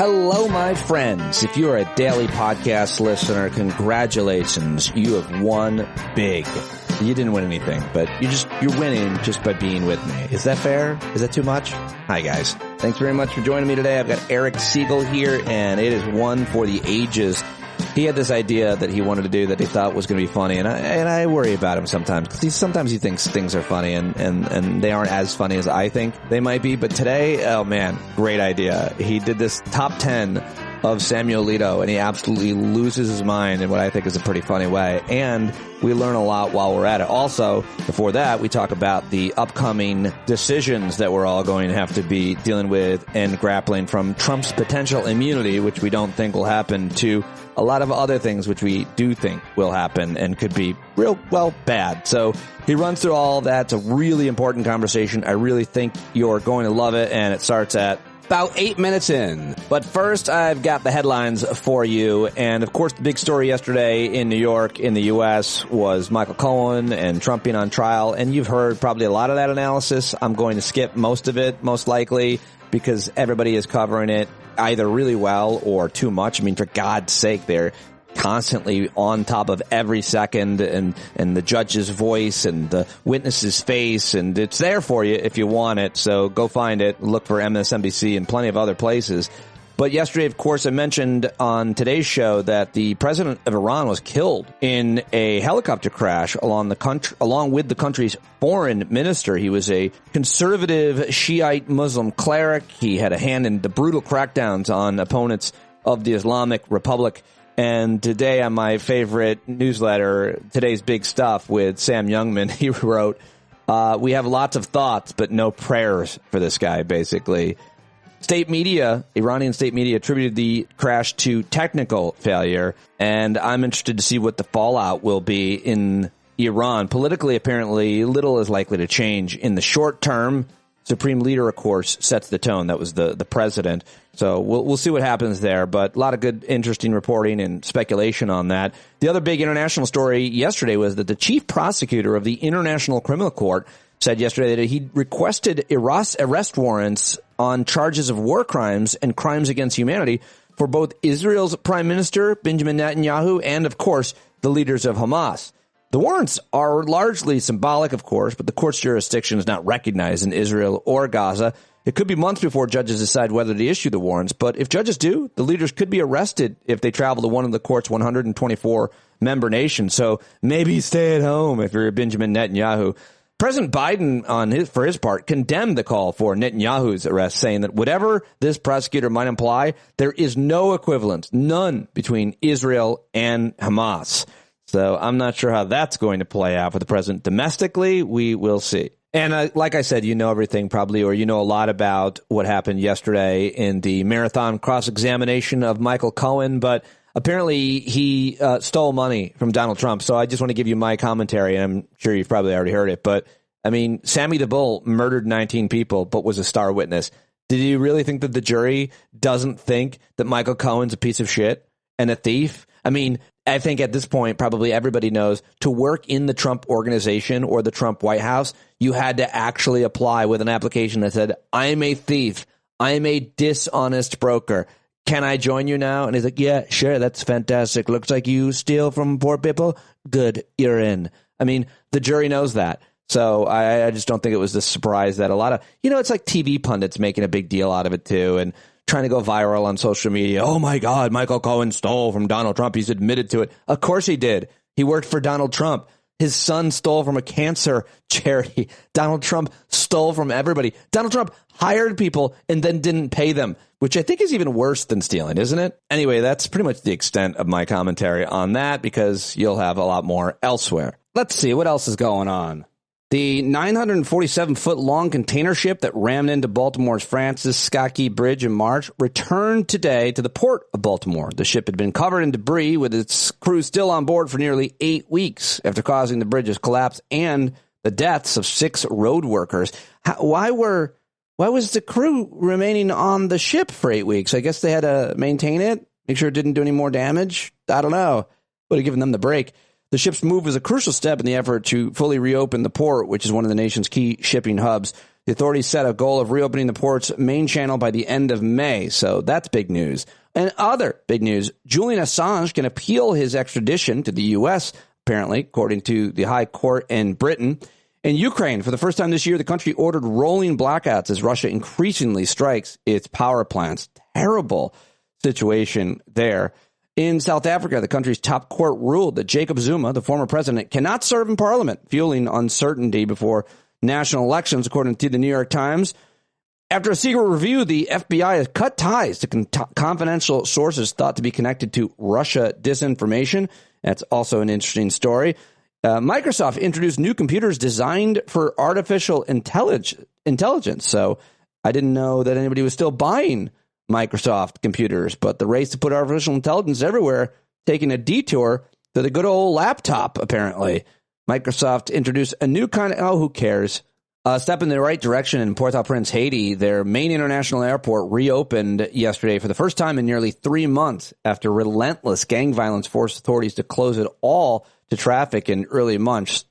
Hello, my friends. If you're a daily podcast listener, congratulations. You have won big. You didn't win anything, but you're winning just by being with me. Is that fair? Is that too much? Hi, guys. Thanks very much for joining me today. I've got Eric Segall here, and it is one for the ages. He had this idea that he wanted to do that he thought was going to be funny, and I worry about him sometimes, because sometimes he thinks things are funny, and they aren't as funny as I think they might be. But today, oh man, great idea. He did this top 10 of Samuel Alito, and he absolutely loses his mind in what I think is a pretty funny way. And we learn a lot while we're at it. Also, before that, we talk about the upcoming decisions that we're all going to have to be dealing with and grappling, from Trump's potential immunity, which we don't think will happen, to a lot of other things which we do think will happen and could be real, well, bad. So he runs through all that. It's a really important conversation. I really think you're going to love it, and it starts at about 8 minutes in. But first, I've got the headlines for you. And of course, the big story yesterday in New York, in the U.S., was Michael Cohen and Trump being on trial. And you've heard probably a lot of that analysis. I'm going to skip most of it, most likely, because everybody is covering it either really well or too much. I mean, for God's sake, they're constantly on top of every second, and the judge's voice and the witness's face, and it's there for you if you want it. So go find it. Look for MSNBC and plenty of other places. But yesterday, of course, I mentioned on today's show that the president of Iran was killed in a helicopter crash along with the country's foreign minister. He was a conservative Shiite Muslim cleric. He had a hand in the brutal crackdowns on opponents of the Islamic Republic. And today on my favorite newsletter, Today's Big Stuff with Sam Youngman, he wrote, we have lots of thoughts, but no prayers for this guy, basically. Iranian state media attributed the crash to technical failure, and I'm interested to see what the fallout will be in Iran. Politically, apparently, little is likely to change in the short term. Supreme Leader, of course, sets the tone. That was the president. So we'll see what happens there. But a lot of good, interesting reporting and speculation on that. The other big international story yesterday was that the chief prosecutor of the International Criminal Court said yesterday that he requested arrest warrants on charges of war crimes and crimes against humanity for both Israel's Prime Minister, Benjamin Netanyahu, and, of course, the leaders of Hamas. The warrants are largely symbolic, of course, but the court's jurisdiction is not recognized in Israel or Gaza. It could be months before judges decide whether to issue the warrants, but if judges do, the leaders could be arrested if they travel to one of the court's 124-member nations. So maybe stay at home if you're Benjamin Netanyahu. President Biden, for his part, condemned the call for Netanyahu's arrest, saying that whatever this prosecutor might imply, there is no equivalence, none, between Israel and Hamas. So I'm not sure how that's going to play out for the president domestically. We will see. And like I said, you know everything probably, or you know a lot about what happened yesterday in the marathon cross-examination of Michael Cohen, but apparently he stole money from Donald Trump. So I just want to give you my commentary, and I'm sure you've probably already heard it. But, I mean, Sammy the Bull murdered 19 people but was a star witness. Did you really think that the jury doesn't think that Michael Cohen's a piece of shit and a thief? I mean, I think at this point, probably everybody knows to work in the Trump organization or the Trump White House, you had to actually apply with an application that said, I'm a thief. I'm a dishonest broker. Can I join you now? And he's like, yeah, sure. That's fantastic. Looks like you steal from poor people. Good. You're in. I mean, the jury knows that. So I just don't think it was the surprise that a lot of, it's like TV pundits making a big deal out of it too, and trying to go viral on social media. Oh my God, Michael Cohen stole from Donald Trump. He's admitted to it. Of course he did. He worked for Donald Trump. His son stole from a cancer charity. Donald Trump stole from everybody. Donald Trump hired people and then didn't pay them, which I think is even worse than stealing, isn't it? Anyway, that's pretty much the extent of my commentary on that, because you'll have a lot more elsewhere. Let's see, what else is going on? The 947-foot-long container ship that rammed into Baltimore's Francis Scott Key Bridge in March returned today to the port of Baltimore. The ship had been covered in debris, with its crew still on board for nearly 8 weeks after causing the bridge's collapse and the deaths of 6 road workers. Why was the crew remaining on the ship for 8 weeks? I guess they had to maintain it, make sure it didn't do any more damage. I don't know. Would have given them the break. The ship's move was a crucial step in the effort to fully reopen the port, which is one of the nation's key shipping hubs. The authorities set a goal of reopening the port's main channel by the end of May. So that's big news. And other big news, Julian Assange can appeal his extradition to the U.S., apparently, according to the High Court in Britain. In Ukraine, for the first time this year, the country ordered rolling blackouts as Russia increasingly strikes its power plants. Terrible situation there. In South Africa, the country's top court ruled that Jacob Zuma, the former president, cannot serve in parliament, fueling uncertainty before national elections, according to the New York Times. After a secret review, the FBI has cut ties to confidential sources thought to be connected to Russia disinformation. That's also an interesting story. Microsoft introduced new computers designed for artificial intelligence. So I didn't know that anybody was still buying Microsoft computers, but the race to put artificial intelligence everywhere, taking a detour to the good old laptop, apparently. Microsoft introduced a new kind of, who cares? A step in the right direction in Port-au-Prince, Haiti. Their main international airport reopened yesterday for the first time in nearly 3 months after relentless gang violence forced authorities to close it all to traffic in early March.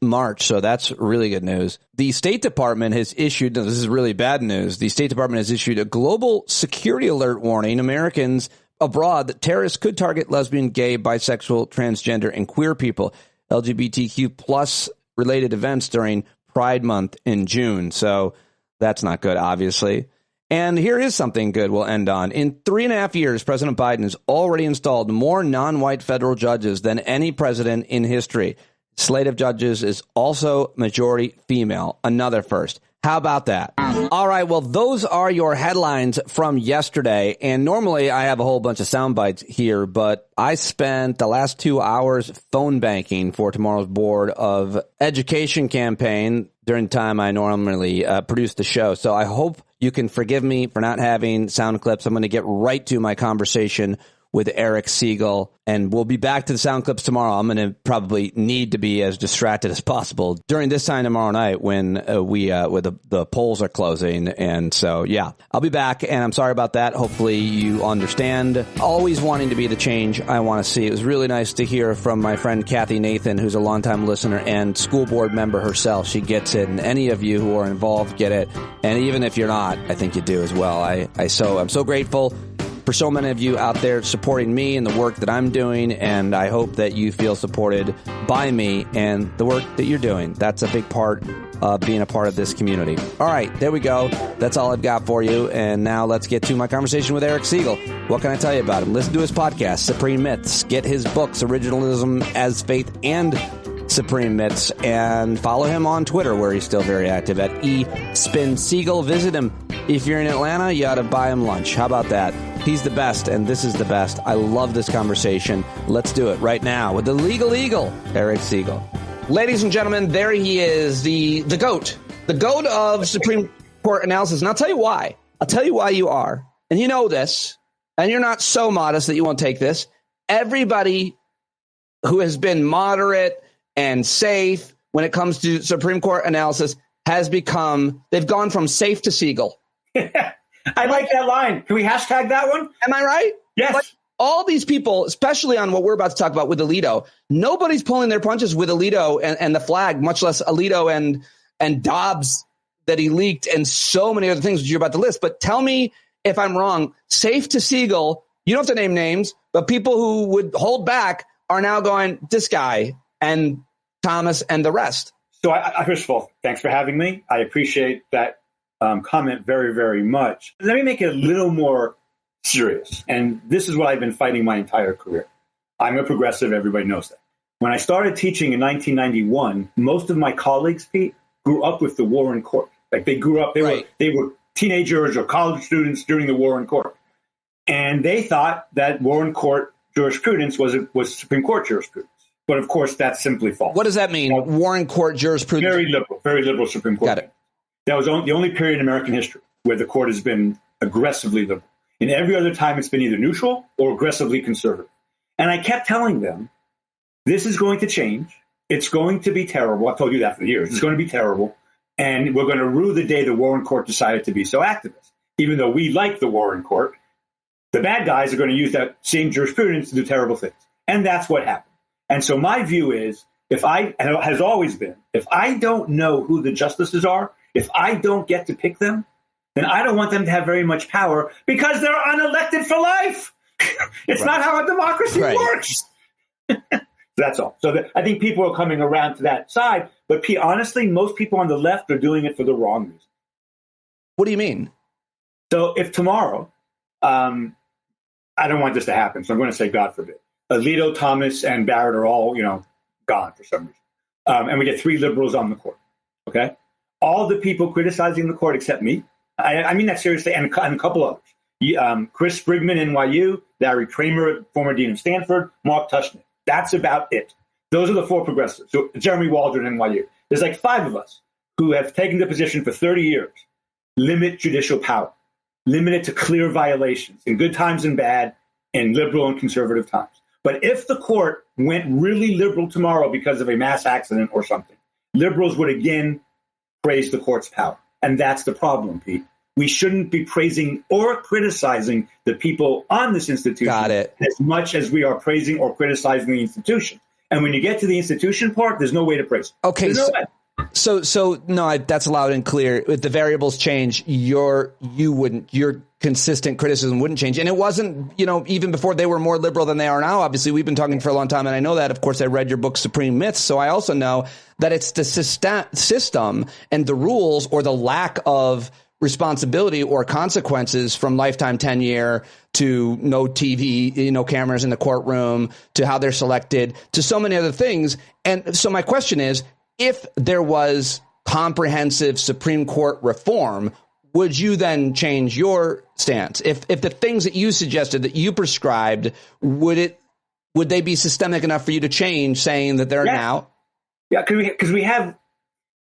So that's really good news. The State Department has issued, this is really bad news, the State Department has issued a global security alert warning Americans abroad that terrorists could target lesbian, gay, bisexual, transgender, and queer people, LGBTQ plus related events during Pride Month in June. So that's not good, obviously. And here is something good we'll end on. In 3.5 years, President Biden has already installed more non-white federal judges than any president in history. Slate of judges is also majority female. Another first. How about that? All right. Well, those are your headlines from yesterday. And normally I have a whole bunch of sound bites here, but I spent the last 2 hours phone banking for tomorrow's Board of Education campaign during the time I normally produce the show. So I hope you can forgive me for not having sound clips. I'm going to get right to my conversation with Eric Segall, and we'll be back to the sound clips tomorrow. I'm going to probably need to be as distracted as possible during this time tomorrow night when the polls are closing. And so, yeah, I'll be back, and I'm sorry about that. Hopefully you understand. Always wanting to be the change I want to see. It was really nice to hear from my friend Kathy Nathan, who's a longtime listener and school board member herself. She gets it, and any of you who are involved get it. And even if you're not, I think you do as well. I'm so grateful for so many of you out there supporting me and the work that I'm doing, and I hope that you feel supported by me and the work that you're doing. That's a big part of being a part of this community. All right, there we go. That's all I've got for you, and now let's get to my conversation with Eric Segall. What can I tell you about him? Listen to his podcast, Supreme Myths. Get his books, Originalism as Faith and Supreme Myths, and follow him on Twitter, where he's still very active, at eSpinSegall. Visit him. If you're in Atlanta, you ought to buy him lunch. How about that? He's the best, and this is the best. I love this conversation. Let's do it right now with the Legal Eagle, Eric Segall. Ladies and gentlemen, there he is, the GOAT of Supreme Court analysis. And I'll tell you why. I'll tell you why you are. And you know this, and you're not so modest that you won't take this. Everybody who has been moderate and safe when it comes to Supreme Court analysis they've gone from safe to Segall. I like that line. Can we hashtag that one? Am I right? Yes. Like, all these people, especially on what we're about to talk about with Alito, nobody's pulling their punches with Alito and the flag, much less Alito and Dobbs that he leaked and so many other things that you're about to list. But tell me if I'm wrong. Safe to Segall, you don't have to name names, but people who would hold back are now going, this guy and Thomas and the rest. So first of all, thanks for having me. I appreciate that comment very, very much. Let me make it a little more serious. And this is what I've been fighting my entire career. I'm a progressive. Everybody knows that. When I started teaching in 1991, most of my colleagues, Pete, grew up with the Warren Court. Like they grew up, they were teenagers or college students during the Warren Court. And they thought that Warren Court jurisprudence was Supreme Court jurisprudence. But of course, that's simply false. What does that mean? Warren Court jurisprudence? Very liberal Supreme Court. Got it. That was the only period in American history where the court has been aggressively liberal. In every other time, it's been either neutral or aggressively conservative. And I kept telling them, this is going to change. It's going to be terrible. I've told you that for years. It's going to be terrible. And we're going to rue the day the Warren Court decided to be so activist. Even though we like the Warren Court, the bad guys are going to use that same jurisprudence to do terrible things. And that's what happened. And so my view is, has always been, if I don't know who the justices are, If I don't get to pick them, then I don't want them to have very much power because they're unelected for life. It's not how a democracy works. That's all. So I think people are coming around to that side. But honestly, most people on the left are doing it for the wrong reason. What do you mean? So if tomorrow, I don't want this to happen, so I'm going to say God forbid, Alito, Thomas, and Barrett are all, gone for some reason. And we get 3 liberals on the court. Okay? All the people criticizing the court except me, I mean that seriously, and a couple others. Chris Sprigman, NYU, Larry Kramer, former dean of Stanford, Mark Tushnet. That's about it. Those are the 4 progressives. So Jeremy Waldron, NYU. There's like 5 of us who have taken the position for 30 years. Limit judicial power. Limit it to clear violations in good times and bad, in liberal and conservative times. But if the court went really liberal tomorrow because of a mass accident or something, liberals would again praise the court's power. And that's the problem, Pete. We shouldn't be praising or criticizing the people on this institution as much as we are praising or criticizing the institution. And when you get to the institution part, there's no way to praise it. Okay, so no, that's loud and clear. If the variables change, your consistent criticism wouldn't change. And it wasn't, even before they were more liberal than they are now. Obviously, we've been talking for a long time, and I know that. Of course, I read your book, Supreme Myths, so I also know that it's the system and the rules or the lack of responsibility or consequences from lifetime tenure to no TV, no cameras in the courtroom, to how they're selected, to so many other things. And so my question is, if there was comprehensive Supreme Court reform, would you then change your stance? If the things that you suggested, that you prescribed, would they be systemic enough for you to change, saying that they're now? Yeah, because we have,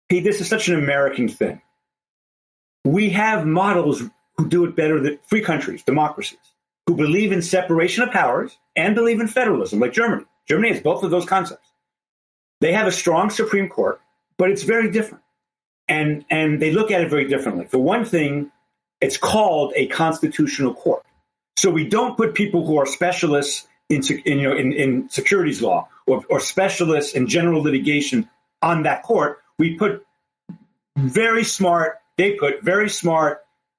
Pete, this is such an American thing. We have models who do it better than free countries, democracies, who believe in separation of powers and believe in federalism, like Germany. Germany has both of those concepts. They have a strong Supreme Court, but it's very different. And they look at it very differently. For one thing, it's called a constitutional court. So we don't put people who are specialists in securities law or specialists in general litigation on that court. We put very smart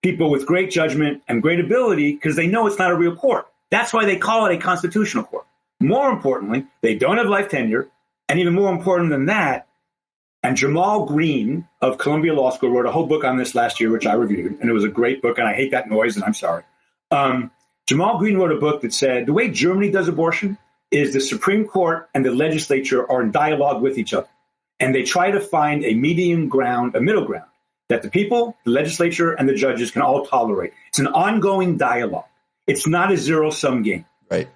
people with great judgment and great ability because they know it's not a real court. That's why they call it a constitutional court. More importantly, they don't have life tenure. And even more important than that, and Jamal Green of Columbia Law School wrote a whole book on this last year, which I reviewed, and it was a great book, and I hate that noise, and I'm sorry. Jamal Green wrote a book that said the way Germany does abortion is the Supreme Court and the legislature are in dialogue with each other, and they try to find a middle ground, that the people, the legislature, and the judges can all tolerate. It's an ongoing dialogue. It's not a zero-sum game. Right.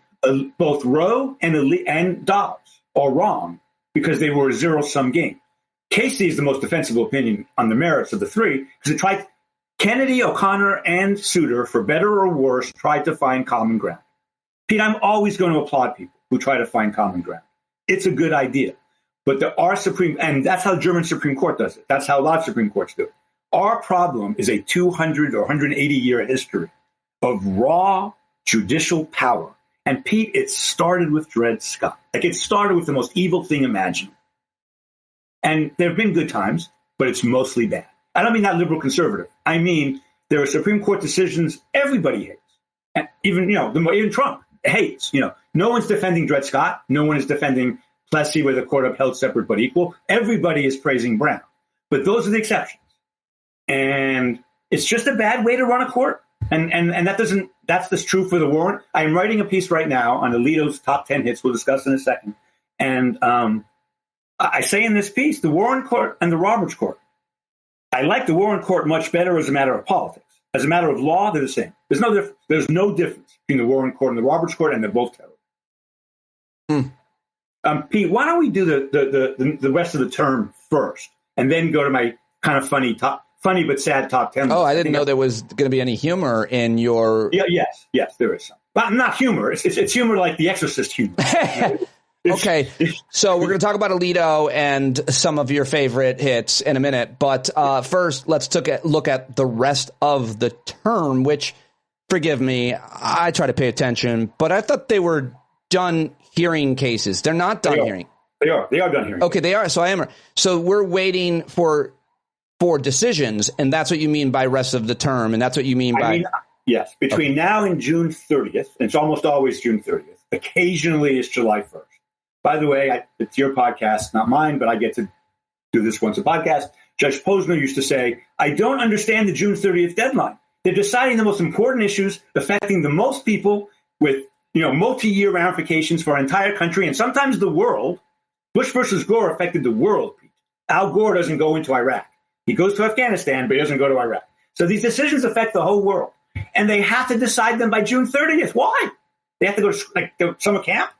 Both Roe and Dobbs are wrong because they were a zero-sum game. Casey is the most defensible opinion on the merits of the 3 because it tried. Kennedy, O'Connor, and Souter, for better or worse, tried to find common ground. Pete, I'm always going to applaud people who try to find common ground. It's a good idea. But and that's how German Supreme Court does it. That's how a lot of Supreme Courts do it. Our problem is a 200 or 180-year history of raw judicial power. And Pete, it started with Dred Scott. It started with the most evil thing imaginable. And there have been good times, but it's mostly bad. I don't mean that liberal conservative. I mean, there are Supreme Court decisions everybody hates. And even Trump hates. No one's defending Dred Scott. No one is defending Plessy, where the court upheld separate but equal. Everybody is praising Brown. But those are the exceptions. And it's just a bad way to run a court. And that's just true for the warrant. I'm writing a piece right now on Alito's top 10 hits. We'll discuss in a second. And I say in this piece, the Warren Court and the Roberts Court, I like the Warren Court much better as a matter of politics. As a matter of law, they're the same. There's no difference. There's no difference between the Warren Court and the Roberts Court, and they're both terrible. Pete, why don't we do the rest of the term first, and then go to my kind of funny but sad top 10. Oh, I didn't know there was going to be any humor in your. Yeah, yes, there is some. But not humor. It's humor like The Exorcist humor. Okay, so we're going to talk about Alito and some of your favorite hits in a minute. But first, let's look at the rest of the term, which, forgive me, I try to pay attention, but I thought they were done hearing cases. They're not done hearing. They are done hearing. Okay, they are. So I am. So we're waiting for for decisions, and that's what you mean by rest of the term, and that's what you mean by... Yes, between now and June 30th, and it's almost always June 30th. Occasionally it's July 1st. By the way, it's your podcast, not mine, but I get to do this once a podcast. Judge Posner used to say, I don't understand the June 30th deadline. They're deciding the most important issues affecting the most people with, multi-year ramifications for our entire country and sometimes the world. Bush versus Gore affected the world, Pete. Al Gore doesn't go into Iraq. He goes to Afghanistan, but he doesn't go to Iraq. So these decisions affect the whole world. And they have to decide them by June 30th. Why? They have to go to summer camp?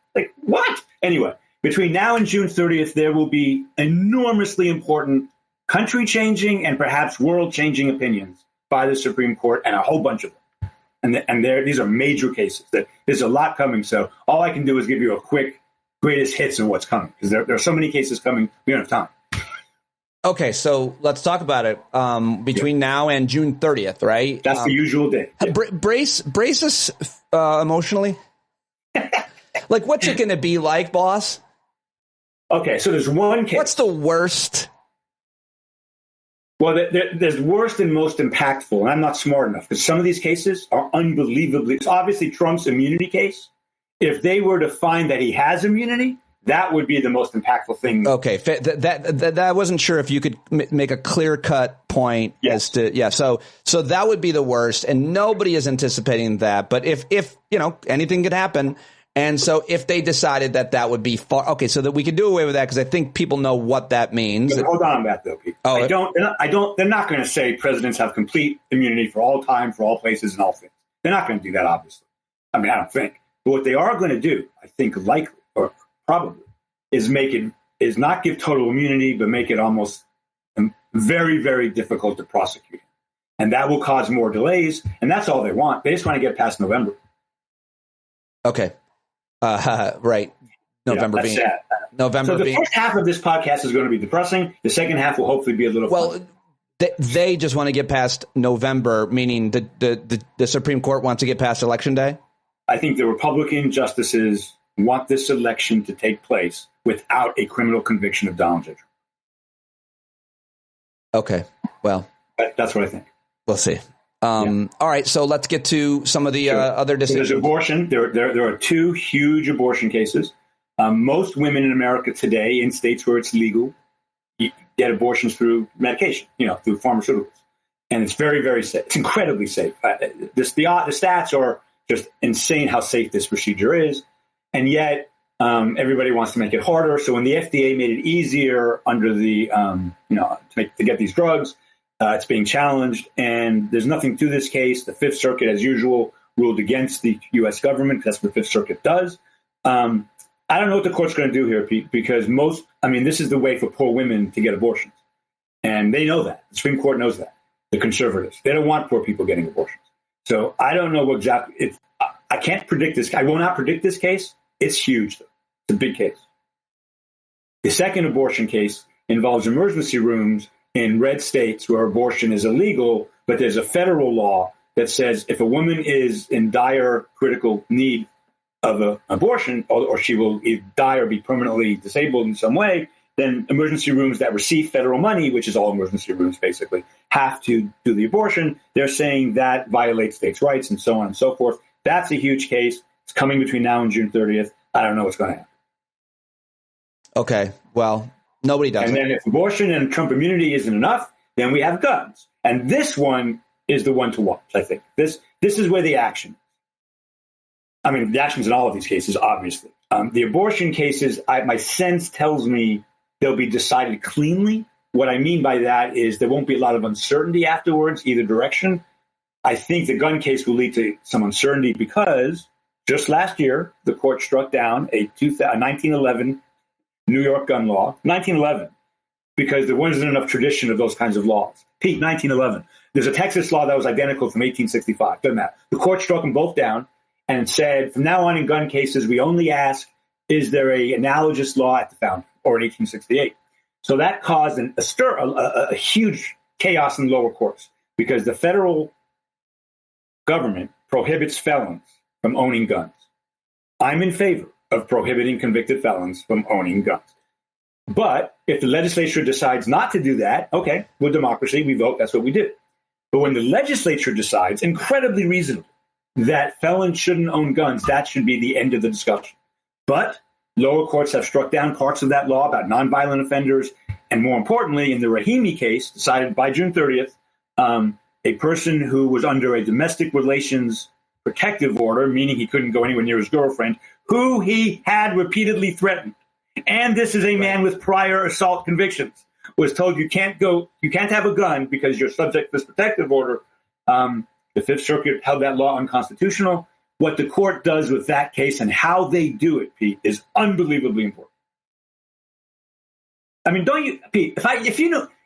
What? Anyway, between now and June 30th, there will be enormously important country-changing and perhaps world-changing opinions by the Supreme Court, and a whole bunch of them. And these are major cases. There's a lot coming. So all I can do is give you a quick greatest hits of what's coming, because there are so many cases coming, we don't have time. Okay, so let's talk about it. Between now and June 30th, right? That's the usual day. Yeah. Brace us emotionally. What's it going to be like, boss? Okay, so there's one case. What's the worst? Well, there's worst and most impactful, and I'm not smart enough, because some of these cases are unbelievably... It's obviously Trump's immunity case. If they were to find that he has immunity, that would be the most impactful thing. Okay, that I wasn't sure if you could make a clear-cut point as to so that would be the worst, and nobody is anticipating that. But if anything could happen, and so if they decided that would be so that we could do away with that, because I think people know what that means. But hold on, that though, Pete. They're not going to say presidents have complete immunity for all time, for all places, and all things. They're not going to do that, obviously. I mean, I don't think. But what they are going to do, I think, likely or probably, is not give total immunity, but make it almost very, very difficult to prosecute. And that will cause more delays. And that's all they want. They just want to get past November. Okay. Right. November being sad. November. So the first half of this podcast is going to be depressing. The second half will hopefully be a little fun. They just want to get past November, meaning the Supreme Court wants to get past Election Day? I think the Republican justices want this election to take place without a criminal conviction of Donald J. Trump. Okay, well. That's what I think. We'll see. All right, so let's get to some of the other decisions. So there's abortion. There are two huge abortion cases. Most women in America today, in states where it's legal, get abortions through medication, through pharmaceuticals. And it's very, very safe. It's incredibly safe. The stats are just insane how safe this procedure is. And yet everybody wants to make it harder. So when the FDA made it easier under the, to get these drugs, it's being challenged. And there's nothing to this case. The Fifth Circuit, as usual, ruled against the U.S. government. That's what the Fifth Circuit does. I don't know what the court's going to do here, Pete, because this is the way for poor women to get abortions. And they know that. The Supreme Court knows that. The conservatives. They don't want poor people getting abortions. So I don't know what exactly. I can't predict this. I will not predict this case. It's huge, though. It's a big case. The second abortion case involves emergency rooms in red states where abortion is illegal, but there's a federal law that says if a woman is in dire critical need of an abortion, or she will either die or be permanently disabled in some way, then emergency rooms that receive federal money, which is all emergency rooms basically, have to do the abortion. They're saying that violates states' rights and so on and so forth. That's a huge case. It's coming between now and June 30th. I don't know what's going to happen. Okay, well, nobody does. And then if abortion and Trump immunity isn't enough, then we have guns. And this one is the one to watch, I think. This is where the action is. I mean, the action's in all of these cases, obviously. The abortion cases, my sense tells me they'll be decided cleanly. What I mean by that is there won't be a lot of uncertainty afterwards, either direction. I think the gun case will lead to some uncertainty because just last year, the court struck down a 1911 New York gun law. 1911, because there wasn't enough tradition of those kinds of laws. Pete, 1911. There's a Texas law that was identical from 1865. Doesn't matter. The court struck them both down and said, from now on in gun cases, we only ask, is there a analogous law at the founding or in 1868? So that caused a huge chaos in the lower courts because the federal government prohibits felons from owning guns. I'm in favor of prohibiting convicted felons from owning guns. But if the legislature decides not to do that, okay, we're democracy, we vote, that's what we do. But when the legislature decides, incredibly reasonably, that felons shouldn't own guns, that should be the end of the discussion. But lower courts have struck down parts of that law about nonviolent offenders. And more importantly, in the Rahimi case, decided by June 30th, a person who was under a domestic relations protective order, meaning he couldn't go anywhere near his girlfriend, who he had repeatedly threatened. And this is a man with prior assault convictions, was told you can't have a gun because you're subject to this protective order. The Fifth Circuit held that law unconstitutional. What the court does with that case and how they do it, Pete, is unbelievably important. I mean, don't you, Pete?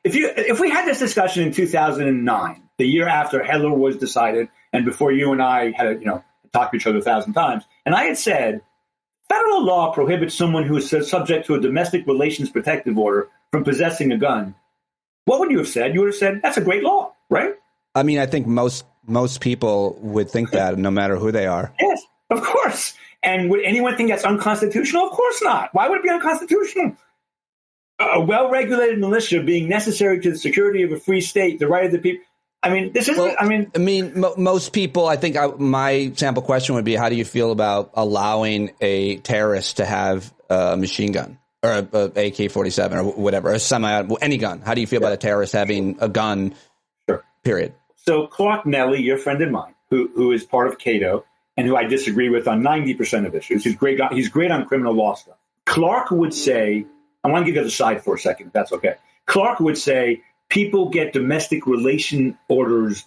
If we had this discussion in 2009, the year after Heller was decided, and before you and I had talked to each other 1,000 times, and I had said, federal law prohibits someone who is subject to a domestic relations protective order from possessing a gun, what would you have said? You would have said, that's a great law, right? I mean, I think most people would think that, no matter who they are. Yes, of course. And would anyone think that's unconstitutional? Of course not. Why would it be unconstitutional? A well-regulated militia being necessary to the security of a free state, the right of the people. I mean, this isn't. Most people. I think my sample question would be: how do you feel about allowing a terrorist to have a machine gun or a AK-47 or whatever, any gun? How do you feel about a terrorist having a gun? Sure. Period. So Clark Nelly, your friend of mine, who is part of Cato and who I disagree with on 90% of issues. He's great. He's great on criminal law stuff. Clark would say, I want to give you the side for a second, if that's okay. Clark would say people get domestic relation orders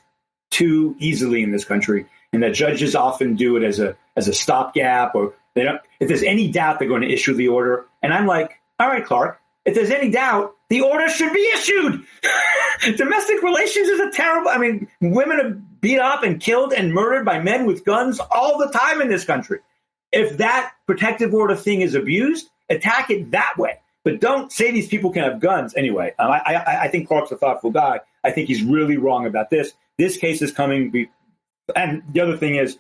too easily in this country, and that judges often do it as a stopgap, or they don't. If there's any doubt, they're going to issue the order. And I'm like, all right, Clark, if there's any doubt, the order should be issued. Domestic relations is a terrible. I mean, women are beat up and killed and murdered by men with guns all the time in this country. If that protective order thing is abused, attack it that way. But don't say these people can have guns. Anyway, I think Clark's a thoughtful guy. I think he's really wrong about this. This case is coming. And the other thing is,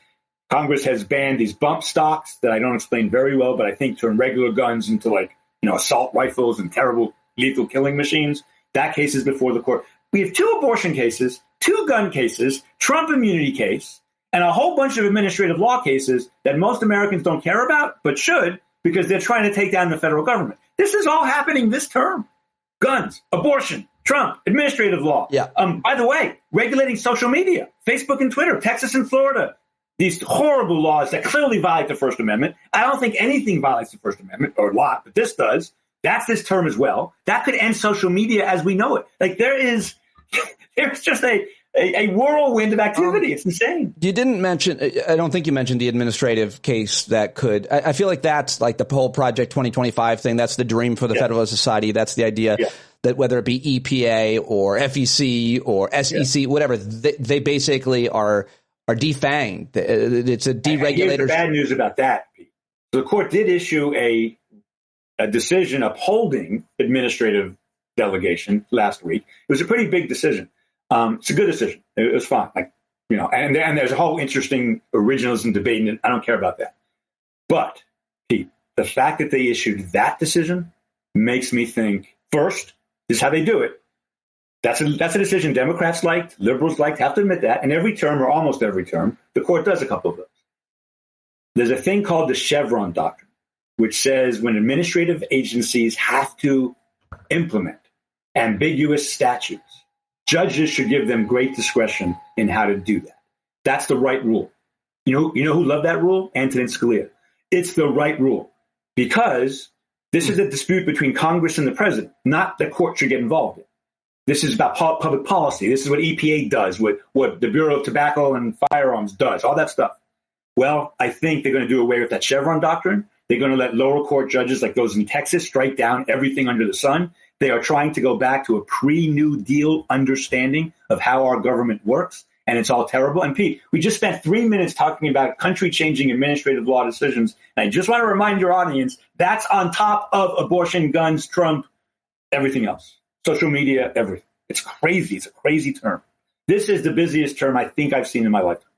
Congress has banned these bump stocks that I don't explain very well, but I think turn regular guns into assault rifles and terrible lethal killing machines. That case is before the court. We have 2 abortion cases, 2 gun cases, Trump immunity case, and a whole bunch of administrative law cases that most Americans don't care about, but should, because they're trying to take down the federal government. This is all happening this term. Guns, abortion, Trump, administrative law. Yeah. By the way, regulating social media, Facebook and Twitter, Texas and Florida. These horrible laws that clearly violate the First Amendment. I don't think anything violates the First Amendment, or a lot, but this does. That's this term as well. That could end social media as we know it. there's just a whirlwind of activity. It's insane. You didn't mention, I don't think you mentioned the administrative case that could, I feel like that's like the whole Project 2025 thing. That's the dream for the Federalist Society. That's the idea that whether it be EPA or FEC or SEC, whatever, they basically are defanged. It's a deregulator. Here's the bad news about that, Pete. The court did issue a decision upholding administrative delegation last week. It was a pretty big decision. It's a good decision. It was fine. And there's a whole interesting originalism debate, and I don't care about that. But, Pete, the fact that they issued that decision makes me think, first, this is how they do it. That's a decision Democrats liked, liberals liked, have to admit that. And every term, or almost every term, the court does a couple of those. There's a thing called the Chevron doctrine, which says when administrative agencies have to implement ambiguous statutes, judges should give them great discretion in how to do that. That's the right rule. You know who loved that rule? Antonin Scalia. It's the right rule because this is a dispute between Congress and the president, not the court should get involved in. This is about public policy. This is what EPA does, what the Bureau of Tobacco and Firearms does, all that stuff. Well, I think they're going to do away with that Chevron doctrine. They're going to let lower court judges like those in Texas strike down everything under the sun. They are trying to go back to a pre-New Deal understanding of how our government works, and it's all terrible. And Pete, we just spent 3 minutes talking about country-changing administrative law decisions, and I just want to remind your audience, that's on top of abortion, guns, Trump, everything else. Social media, everything. It's crazy. It's a crazy term. This is the busiest term I think I've seen in my lifetime.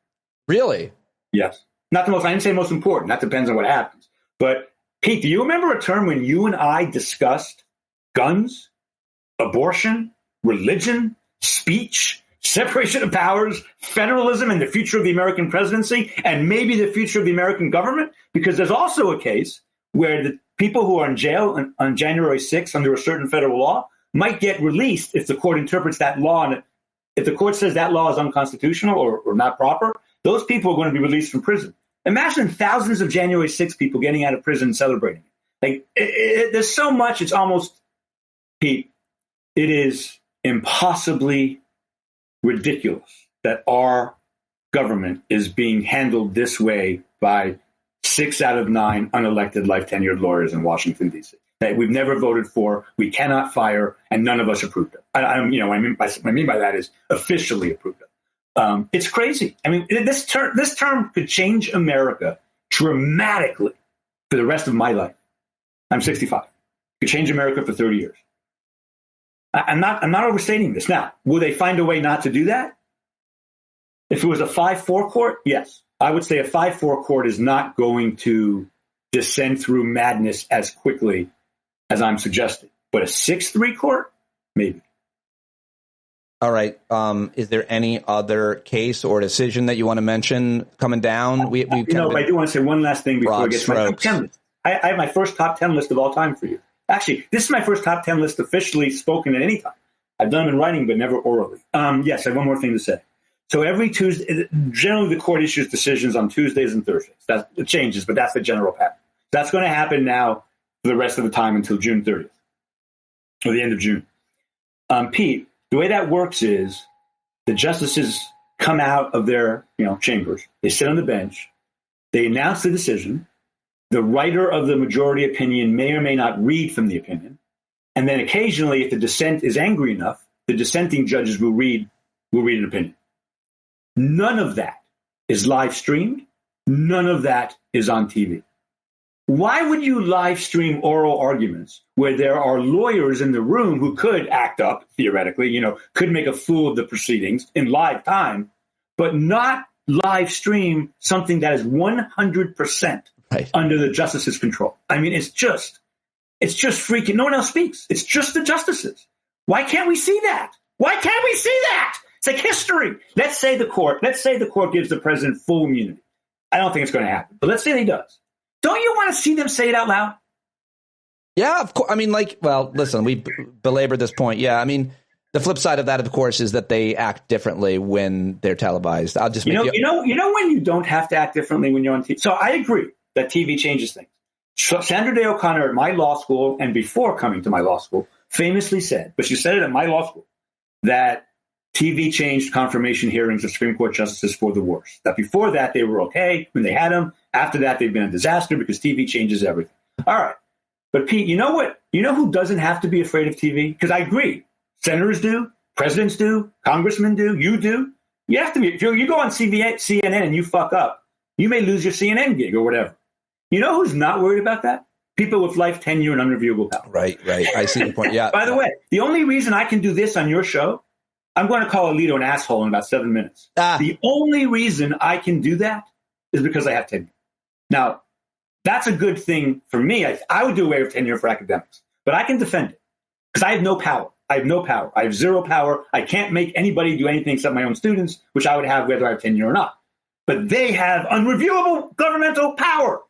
Really? Yes. Not the most, I didn't say most important. That depends on what happens. But Pete, do you remember a term when you and I discussed guns, abortion, religion, speech, separation of powers, federalism, and the future of the American presidency, and maybe the future of the American government? Because there's also a case where the people who are in jail on January 6th under a certain federal law might get released if the court interprets that law. And if the court says that law is unconstitutional or not proper, those people are going to be released from prison. Imagine thousands of January 6th people getting out of prison and celebrating. Like, there's so much, it's almost, Pete, it is impossibly ridiculous that our government is being handled this way by 6 out of 9 unelected life tenured lawyers in Washington, D.C. that we've never voted for, we cannot fire, and none of us approved of. What I mean by that is officially approved of. It's crazy. I mean, this term could change America dramatically for the rest of my life. I'm 65. It could change America for 30 years. I'm not overstating this. Now, will they find a way not to do that? If it was a 5-4 court, yes. I would say a 5-4 court is not going to descend through madness as quickly as I'm suggesting. But a 6-3 court, maybe. All right. Is there any other case or decision that you want to mention coming down? I do want to say one last thing before I get to my top 10 list. I have my first top 10 list of all time for you. Actually, this is my first top 10 list officially spoken at any time. I've done them in writing, but never orally. Yes, I have one more thing to say. So every Tuesday, generally the court issues decisions on Tuesdays and Thursdays. It changes, but that's the general pattern. That's going to happen now for the rest of the time until June 30th, or the end of June. Pete, the way that works is the justices come out of their chambers. They sit on the bench. They announce the decision. The writer of the majority opinion may or may not read from the opinion. And then occasionally, if the dissent is angry enough, the dissenting judges will read an opinion. None of that is live streamed. None of that is on TV. Why would you live stream oral arguments where there are lawyers in the room who could act up, theoretically, could make a fool of the proceedings in live time, but not live stream something that is 100% under the justices' control? I mean, it's just freaking, no one else speaks. It's just the justices. Why can't we see that? Why can't we see that? It's like history. Let's say the court gives the president full immunity. I don't think it's going to happen, but let's say he does. Don't you want to see them say it out loud? Yeah, of course. I mean, listen, we belabored this point. Yeah, I mean, the flip side of that, of course, is that they act differently when they're televised. I'll just when you don't have to act differently when you're on TV. So I agree that TV changes things. Sandra Day O'Connor at my law school and before coming to my law school famously said, but she said it at my law school, that TV changed confirmation hearings of Supreme Court justices for the worse. That before that, they were okay when they had them. After that, they've been a disaster because TV changes everything. All right. But Pete, you know what? You know who doesn't have to be afraid of TV? Because I agree. Senators do. Presidents do. Congressmen do. You do. You have to be. If you go on CNN and you fuck up, you may lose your CNN gig or whatever. You know who's not worried about that? People with life tenure and unreviewable power. Right. I see the point. Yeah. By the way, the only reason I can do this on your show, I'm going to call Alito an asshole in about 7 minutes. The only reason I can do that is because I have tenure. Now, that's a good thing for me. I would do away with tenure for academics, but I can defend it because I have no power. I have zero power. I can't make anybody do anything except my own students, which I would have whether I have tenure or not. But they have unreviewable governmental power.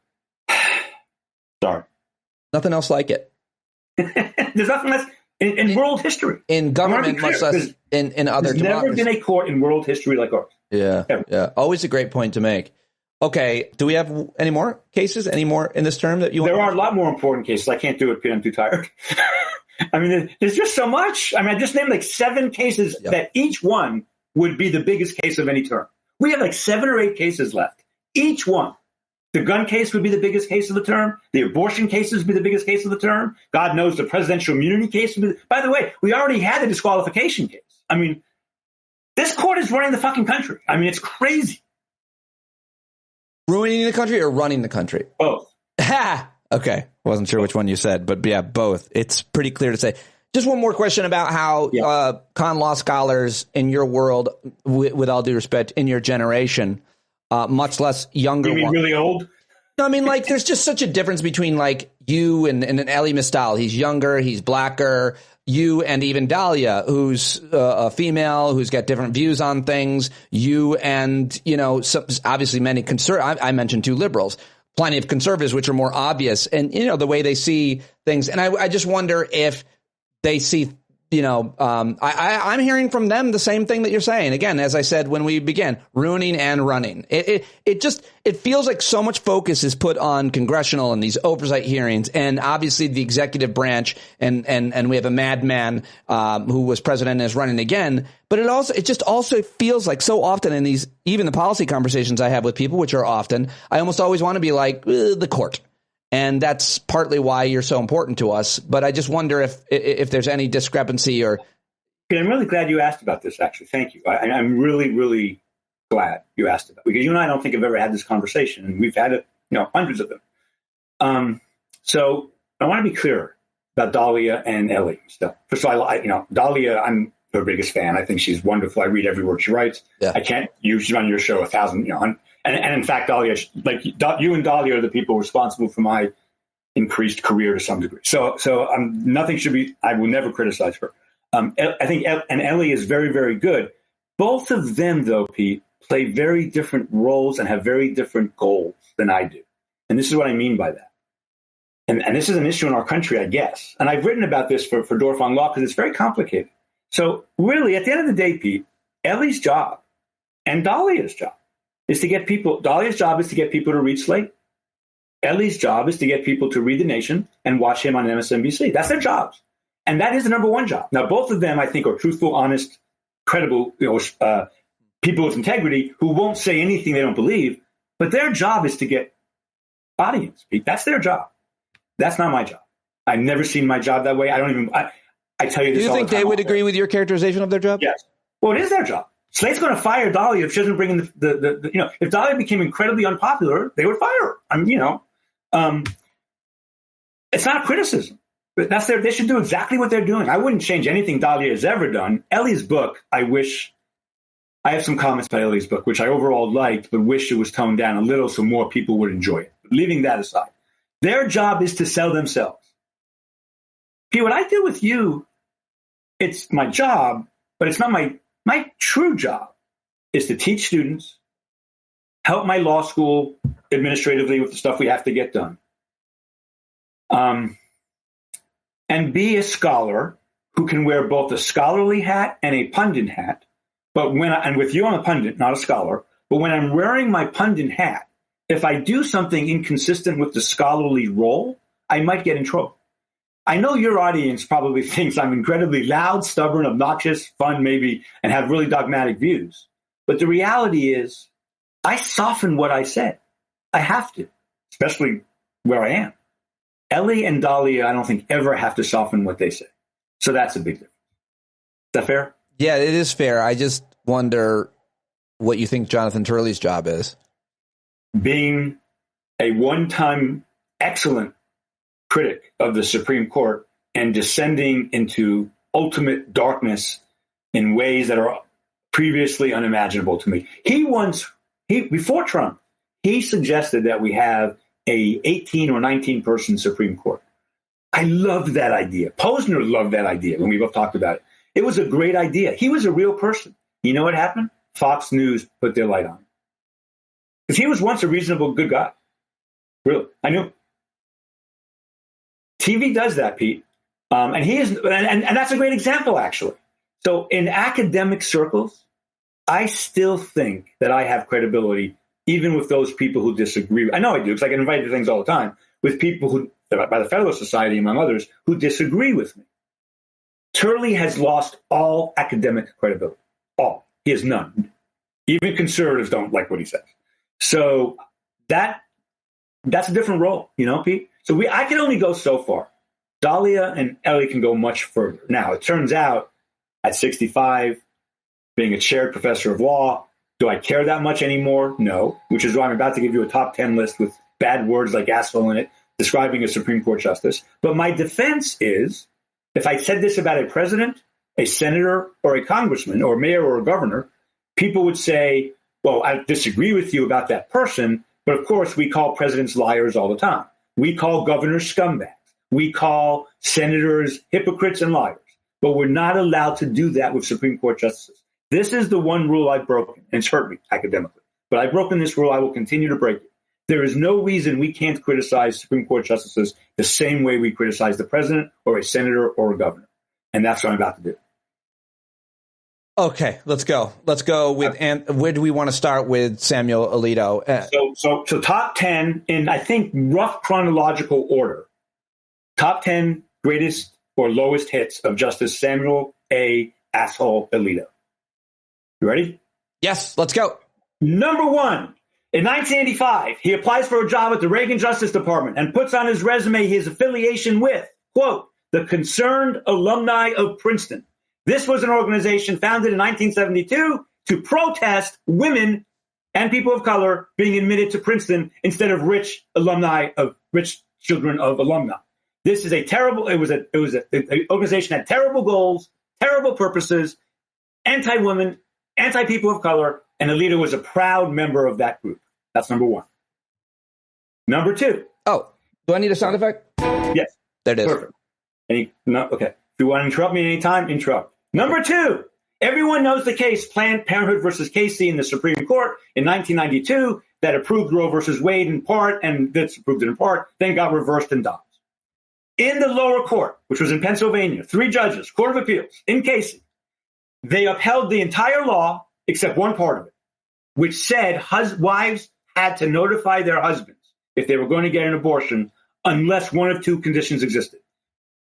Sorry. Nothing else like it. There's nothing less in world history. In government, much less in other democracies. There's never been a court in world history like ours. Yeah. Always a great point to make. Okay, do we have any more cases? Any more in this term that you want? There are a lot more important cases. I can't do it because I'm too tired. I mean, there's just so much. I mean, I just named like 7 cases that each one would be the biggest case of any term. We have like 7 or 8 cases left. Each one. The gun case would be the biggest case of the term. The abortion cases would be the biggest case of the term. God knows the presidential immunity case would be. By the way, we already had the disqualification case. I mean, this court is running the fucking country. I mean, it's crazy. Ruining the country or running the country? Both. Ha! Okay. Wasn't sure which one you said, but yeah, both. It's pretty clear to say. Just one more question about how con law scholars in your world, with all due respect, in your generation, much less younger. You mean really old? No, I mean, there's just such a difference between, you and Elie Mystal, he's younger, he's blacker. You and even Dahlia, who's a female, who's got different views on things. You and, obviously many I mentioned 2 liberals, plenty of conservatives, which are more obvious. And, the way they see things. And I just wonder if they see, I'm hearing from them the same thing that you're saying. Again, as I said when we began, ruining and running. It feels like so much focus is put on congressional and these oversight hearings, and obviously the executive branch, and we have a madman who was president and is running again. But it just also feels like so often in these, even the policy conversations I have with people, which are often, I almost always want to be like the court. And that's partly why you're so important to us. But I just wonder if there's any discrepancy or. I'm really glad you asked about this, actually. Thank you. I'm really, really glad you asked about it, because you and I don't think have ever had this conversation, and we've had it, hundreds of them. So I want to be clear about Dahlia and Elie stuff. First of all, Dahlia, I'm her biggest fan. I think she's wonderful. I read every word she writes. Yeah. I can't. She's on your show 1,000, And in fact, Dahlia, you and Dahlia are the people responsible for my increased career to some degree. So nothing should be. I will never criticize her. I think, and Elie is very, very good. Both of them, though, Pete, play very different roles and have very different goals than I do. And this is what I mean by that. And this is an issue in our country, I guess. And I've written about this for Dorf on Law because it's very complicated. So really, at the end of the day, Pete, Ellie's job and Dahlia's job is to get people. Dahlia's job is to get people to read Slate. Ellie's job is to get people to read The Nation and watch him on MSNBC. That's their jobs. And that is the number one job. Now, both of them, I think, are truthful, honest, credible, people with integrity who won't say anything they don't believe. But their job is to get audience, Pete. That's their job. That's not my job. I've never seen my job that way. I tell you this. Do you think they would agree with your characterization of their job? Yes. Well, it is their job. Slate's going to fire Dahlia if she doesn't bring in the if Dahlia became incredibly unpopular, they would fire her. It's not a criticism, but they should do exactly what they're doing. I wouldn't change anything Dahlia has ever done. Ellie's book, I have some comments about Ellie's book, which I overall liked, but wish it was toned down a little so more people would enjoy it. But leaving that aside, their job is to sell themselves. Pete, what I do with you, it's my job, but it's not my true job is to teach students, help my law school administratively with the stuff we have to get done, and be a scholar who can wear both a scholarly hat and a pundit hat. But and with you, I'm a pundit, not a scholar. But when I'm wearing my pundit hat, if I do something inconsistent with the scholarly role, I might get in trouble. I know your audience probably thinks I'm incredibly loud, stubborn, obnoxious, fun maybe, and have really dogmatic views. But the reality is I soften what I said. I have to, especially where I am. Elie and Dahlia, I don't think ever have to soften what they say. So that's a big difference. Is that fair? Yeah, it is fair. I just wonder what you think Jonathan Turley's job is. Being a one-time excellent critic of the Supreme Court and descending into ultimate darkness in ways that are previously unimaginable to me. Before Trump, he suggested that we have a 18 or 19 person Supreme Court. I loved that idea. Posner loved that idea when we both talked about it. It was a great idea. He was a real person. You know what happened? Fox News put their light on. Because he was once a reasonable, good guy. Really. I knew. TV does that, Pete. And he is, and that's a great example, actually. So in academic circles, I still think that I have credibility, even with those people who disagree. I know I do, because I get invited to things all the time with people who, by the Federalist Society, among others, who disagree with me. Turley has lost all academic credibility. All. He has none. Even conservatives don't like what he says. So that's a different role, Pete? So I can only go so far. Dahlia and Elie can go much further. Now, it turns out at 65, being a chaired professor of law, do I care that much anymore? No, which is why I'm about to give you a top 10 list with bad words like asshole in it, describing a Supreme Court justice. But my defense is, if I said this about a president, a senator, or a congressman, or a mayor, or a governor, people would say, well, I disagree with you about that person, but of course we call presidents liars all the time. We call governors scumbags. We call senators hypocrites and liars. But we're not allowed to do that with Supreme Court justices. This is the one rule I've broken, and it's hurt me academically. But I've broken this rule. I will continue to break it. There is no reason we can't criticize Supreme Court justices the same way we criticize the president or a senator or a governor. And that's what I'm about to do. Okay, let's go. Let's go with, and where do we want to start with Samuel Alito? So top 10 in, I think, rough chronological order. Top 10 greatest or lowest hits of Justice Samuel A. Asshole Alito. You ready? Yes, let's go. Number 1. In 1985, he applies for a job at the Reagan Justice Department and puts on his resume his affiliation with, quote, the Concerned Alumni of Princeton. This was an organization founded in 1972 to protest women and people of color being admitted to Princeton instead of rich children of alumni. This is a terrible, it was an organization that had terrible goals, terrible purposes, anti-women, anti-people of color, and Alito was a proud member of that group. That's number 1. Number 2. Oh, do I need a sound effect? Yes. There it is. Perfect. Okay. If you want to interrupt me anytime, interrupt. Number 2. Everyone knows the case Planned Parenthood versus Casey in the Supreme Court in 1992 that approved Roe versus Wade in part and disapproved it in part, then got reversed in Dobbs. In the lower court, which was in Pennsylvania, 3 judges, Court of Appeals, in Casey, they upheld the entire law except one part of it, which said wives had to notify their husbands if they were going to get an abortion unless one of 2 conditions existed.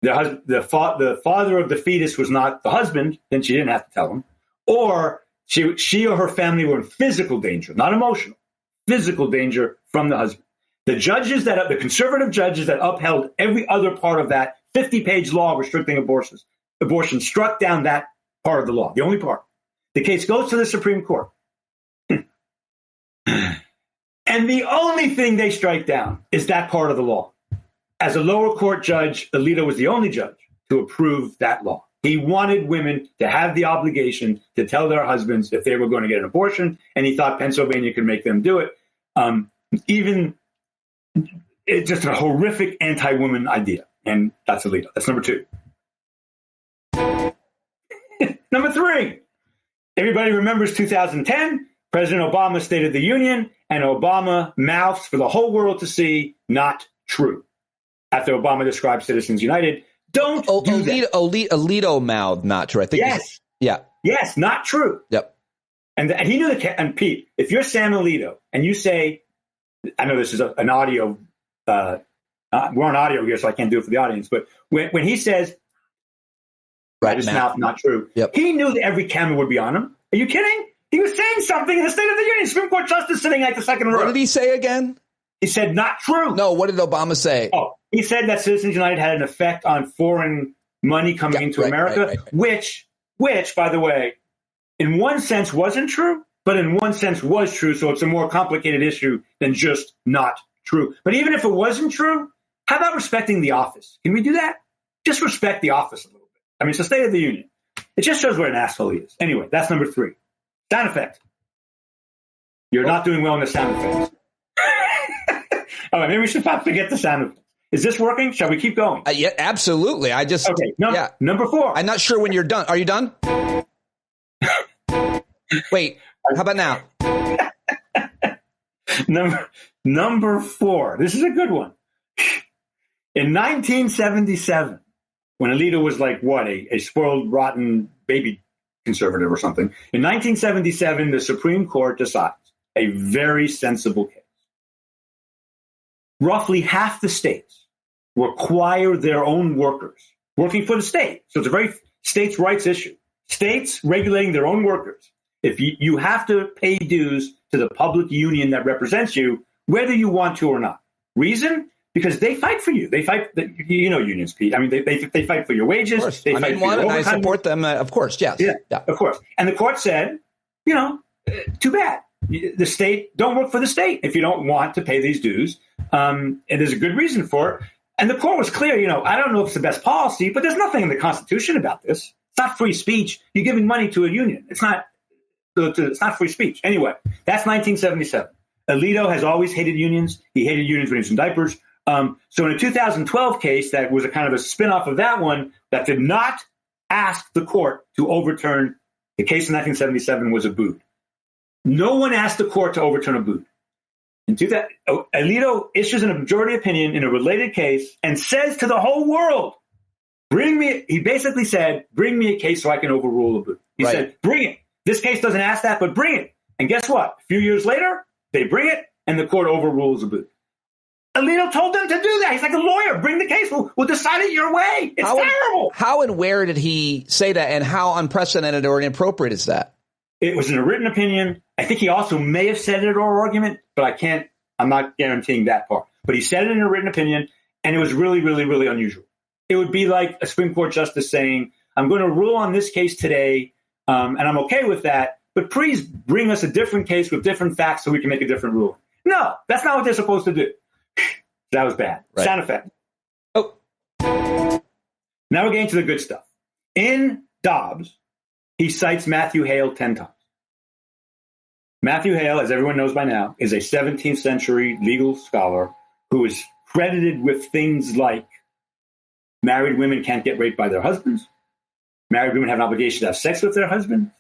The father of the fetus was not the husband, then she didn't have to tell him, or she or her family were in physical danger, not emotional, physical danger from the husband. The conservative judges that upheld every other part of that 50-page law restricting abortion struck down that part of the law, the only part. The case goes to the Supreme Court. And the only thing they strike down is that part of the law. As a lower court judge, Alito was the only judge to approve that law. He wanted women to have the obligation to tell their husbands if they were going to get an abortion, and he thought Pennsylvania could make them do it. It's just a horrific anti-woman idea, and that's Alito. That's number 2. Number 3. Everybody remembers 2010. President Obama State of the Union, and Obama mouths for the whole world to see, not true. After Obama described Citizens United, don't do that. Alito mouthed not true. I think. Yes. Yeah. Yes, not true. Yep. And he knew and Pete, if you're Sam Alito and you say, I know this is an audio, we're on audio here, so I can't do it for the audience, but when he says, right, his mouth, not true, yep. He knew that every camera would be on him. Are you kidding? He was saying something in the State of the Union. Supreme Court Justice sitting like the second row. What did he say again? He said, not true. No, what did Obama say? Oh, he said that Citizens United had an effect on foreign money coming into America, right. Which, by the way, in one sense wasn't true, but in one sense was true. So it's a more complicated issue than just not true. But even if it wasn't true, how about respecting the office? Can we do that? Just respect the office a little bit. I mean, it's the State of the Union. It just shows what an asshole he is. Anyway, that's number 3. Sound effect. You're not doing well in the sound effects. All right, maybe we should not forget the sound effects. Is this working? Shall we keep going? Yeah, absolutely. Okay. Number 4. I'm not sure when you're done. Are you done? Wait. How about now? Number 4. This is a good one. In 1977, when Alito was like a spoiled, rotten baby conservative or something. In 1977, the Supreme Court decides a very sensible case. Roughly half the states require their own workers working for the state. So it's a very states' rights issue. States regulating their own workers. If you have to pay dues to the public union that represents you, whether you want to or not. Reason? Because they fight for you. They fight, unions, Pete. I mean, they fight for your wages. They fight for your overtime. I support them, of course, yes. Yeah, of course. And the court said, too bad. The state, don't work for the state if you don't want to pay these dues. And there's a good reason for it. And the court was clear, I don't know if it's the best policy, but there's nothing in the Constitution about this. It's not free speech. You're giving money to a union. It's not free speech. Anyway, that's 1977. Alito has always hated unions. He hated unions when he was in diapers. So in a 2012 case that was a kind of a spin-off of that one that did not ask the court to overturn the case in 1977 was a boot. No one asked the court to overturn a boot. Alito issues a majority opinion in a related case and says to the whole world, he basically said, bring me a case so I can overrule a boot. He said, bring it. This case doesn't ask that, but bring it. And guess what? A few years later, they bring it and the court overrules a boot. Alito told them to do that. He's like a lawyer. Bring the case. We'll decide it your way. It's terrible. How and where did he say that, and how unprecedented or inappropriate is that? It was in a written opinion. I think he also may have said it in oral argument, but I'm not guaranteeing that part. But he said it in a written opinion, and it was really, really, really unusual. It would be like a Supreme Court justice saying, I'm going to rule on this case today, and I'm okay with that, but please bring us a different case with different facts so we can make a different ruling. No, that's not what they're supposed to do. That was bad. Right. Sound effect. Oh. Now we're getting to the good stuff. In Dobbs, he cites Matthew Hale 10 times. Matthew Hale, as everyone knows by now, is a 17th century legal scholar who is credited with things like married women can't get raped by their husbands, married women have an obligation to have sex with their husbands,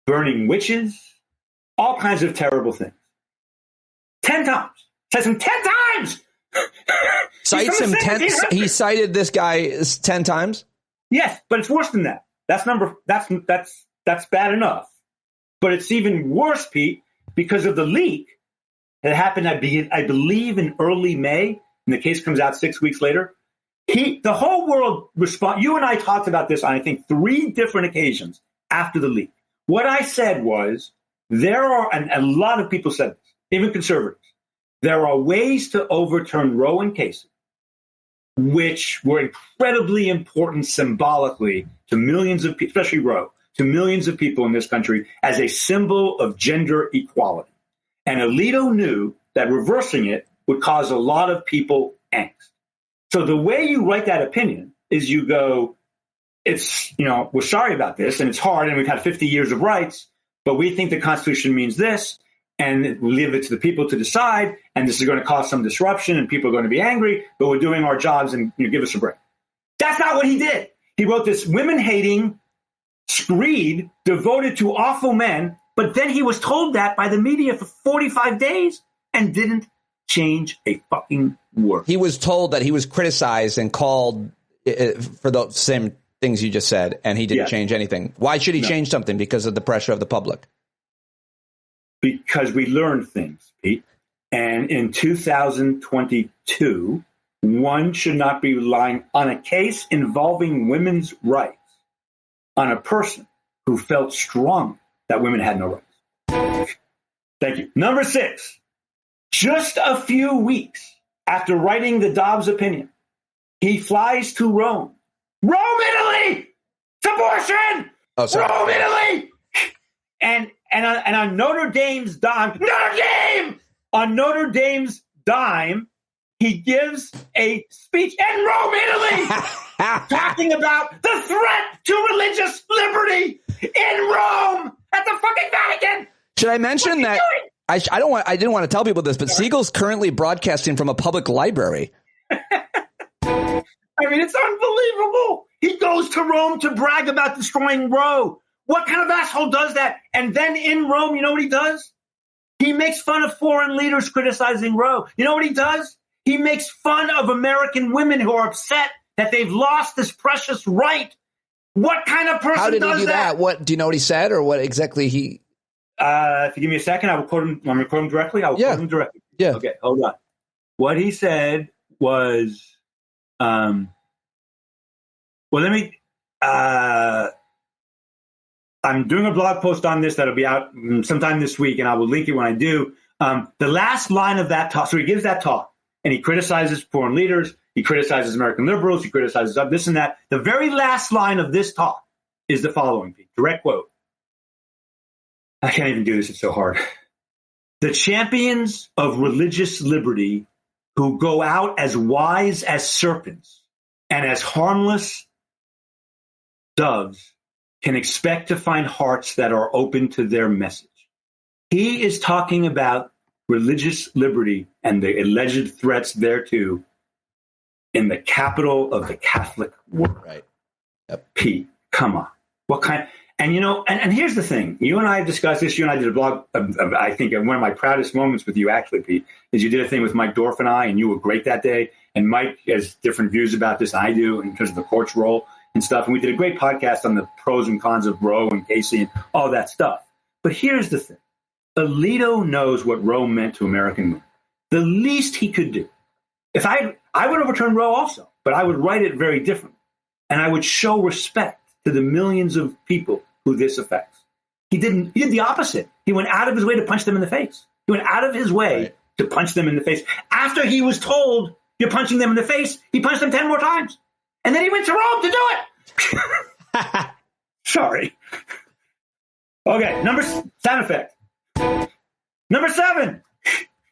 burning witches, all kinds of terrible things. 10 times. Says him 10 times! Cites him 10. He cited this guy 10 times. Yes, but it's worse than that. That's bad enough. But it's even worse, Pete, because of the leak that happened. I believe in early May, and the case comes out 6 weeks later. The whole world responded. You and I talked about this on, I think, 3 different occasions after the leak. What I said was there are, and a lot of people said this, even conservatives. There are ways to overturn Roe and cases, which were incredibly important symbolically to millions of people, especially Roe, to millions of people in this country as a symbol of gender equality. And Alito knew that reversing it would cause a lot of people angst. So the way you write that opinion is you go, we're sorry about this, and it's hard, and we've had 50 years of rights, but we think the Constitution means this, and we leave it to the people to decide, and this is going to cause some disruption, and people are going to be angry, but we're doing our jobs, and give us a break. That's not what he did. He wrote this women-hating screed devoted to awful men, but then he was told that by the media for 45 days and didn't change a fucking word. He was told that he was criticized and called for the same things you just said, and he didn't change anything. Why should he change something? Because of the pressure of the public. Because we learned things, Pete. And in 2022, one should not be relying on a case involving women's rights on a person who felt strong that women had no rights. Thank you. Number 6, just a few weeks after writing the Dobbs opinion, he flies to Rome. Rome, Italy! It's abortion! Oh, sorry. Rome, Italy! And on Notre Dame's dime, on Notre Dame's dime, he gives a speech in Rome, Italy, talking about the threat to religious liberty in Rome at the fucking Vatican. Should I mention that? I didn't want to tell people this, but Segall's currently broadcasting from a public library. I mean, it's unbelievable. He goes to Rome to brag about destroying Roe. What kind of asshole does that? And then in Rome, you know what he does? He makes fun of foreign leaders criticizing Roe. You know what he does? He makes fun of American women who are upset that they've lost this precious right. What kind of person does that? How did he do that? What do you know what he said, or what exactly he? If you give me a second, I will quote him. I'm going to quote him directly. I will quote him directly. Yeah. Okay, hold on. What he said was, well, let me. I'm doing a blog post on this that'll be out sometime this week, and I will link it when I do. The last line of that talk, so he gives that talk, and he criticizes foreign leaders, he criticizes American liberals, he criticizes this and that. The very last line of this talk is the following, direct quote. I can't even do this, it's so hard. The champions of religious liberty who go out as wise as serpents and as harmless doves can expect to find hearts that are open to their message. He is talking about religious liberty and the alleged threats thereto in the capital of the Catholic world. Right. Yep. Pete, come on. What kind? And, and here's the thing. You and I have discussed this. You and I did a blog. I think one of my proudest moments with you, actually, Pete, is you did a thing with Mike Dorf and I, and you were great that day. And Mike has different views about this than I do in terms of the court's role and stuff. And we did a great podcast on the pros and cons of Roe and Casey and all that stuff. But here's the thing. Alito knows what Roe meant to American women. The least he could do. If I would overturn Roe also, but I would write it very differently. And I would show respect to the millions of people who this affects. He did the opposite. He went out of his way to punch them in the face. He went out of his way to punch them in the face. After he was told, you're punching them in the face, he punched them 10 more times. And then he went to Rome to do it. Sorry. Okay, sound effect. Number 7.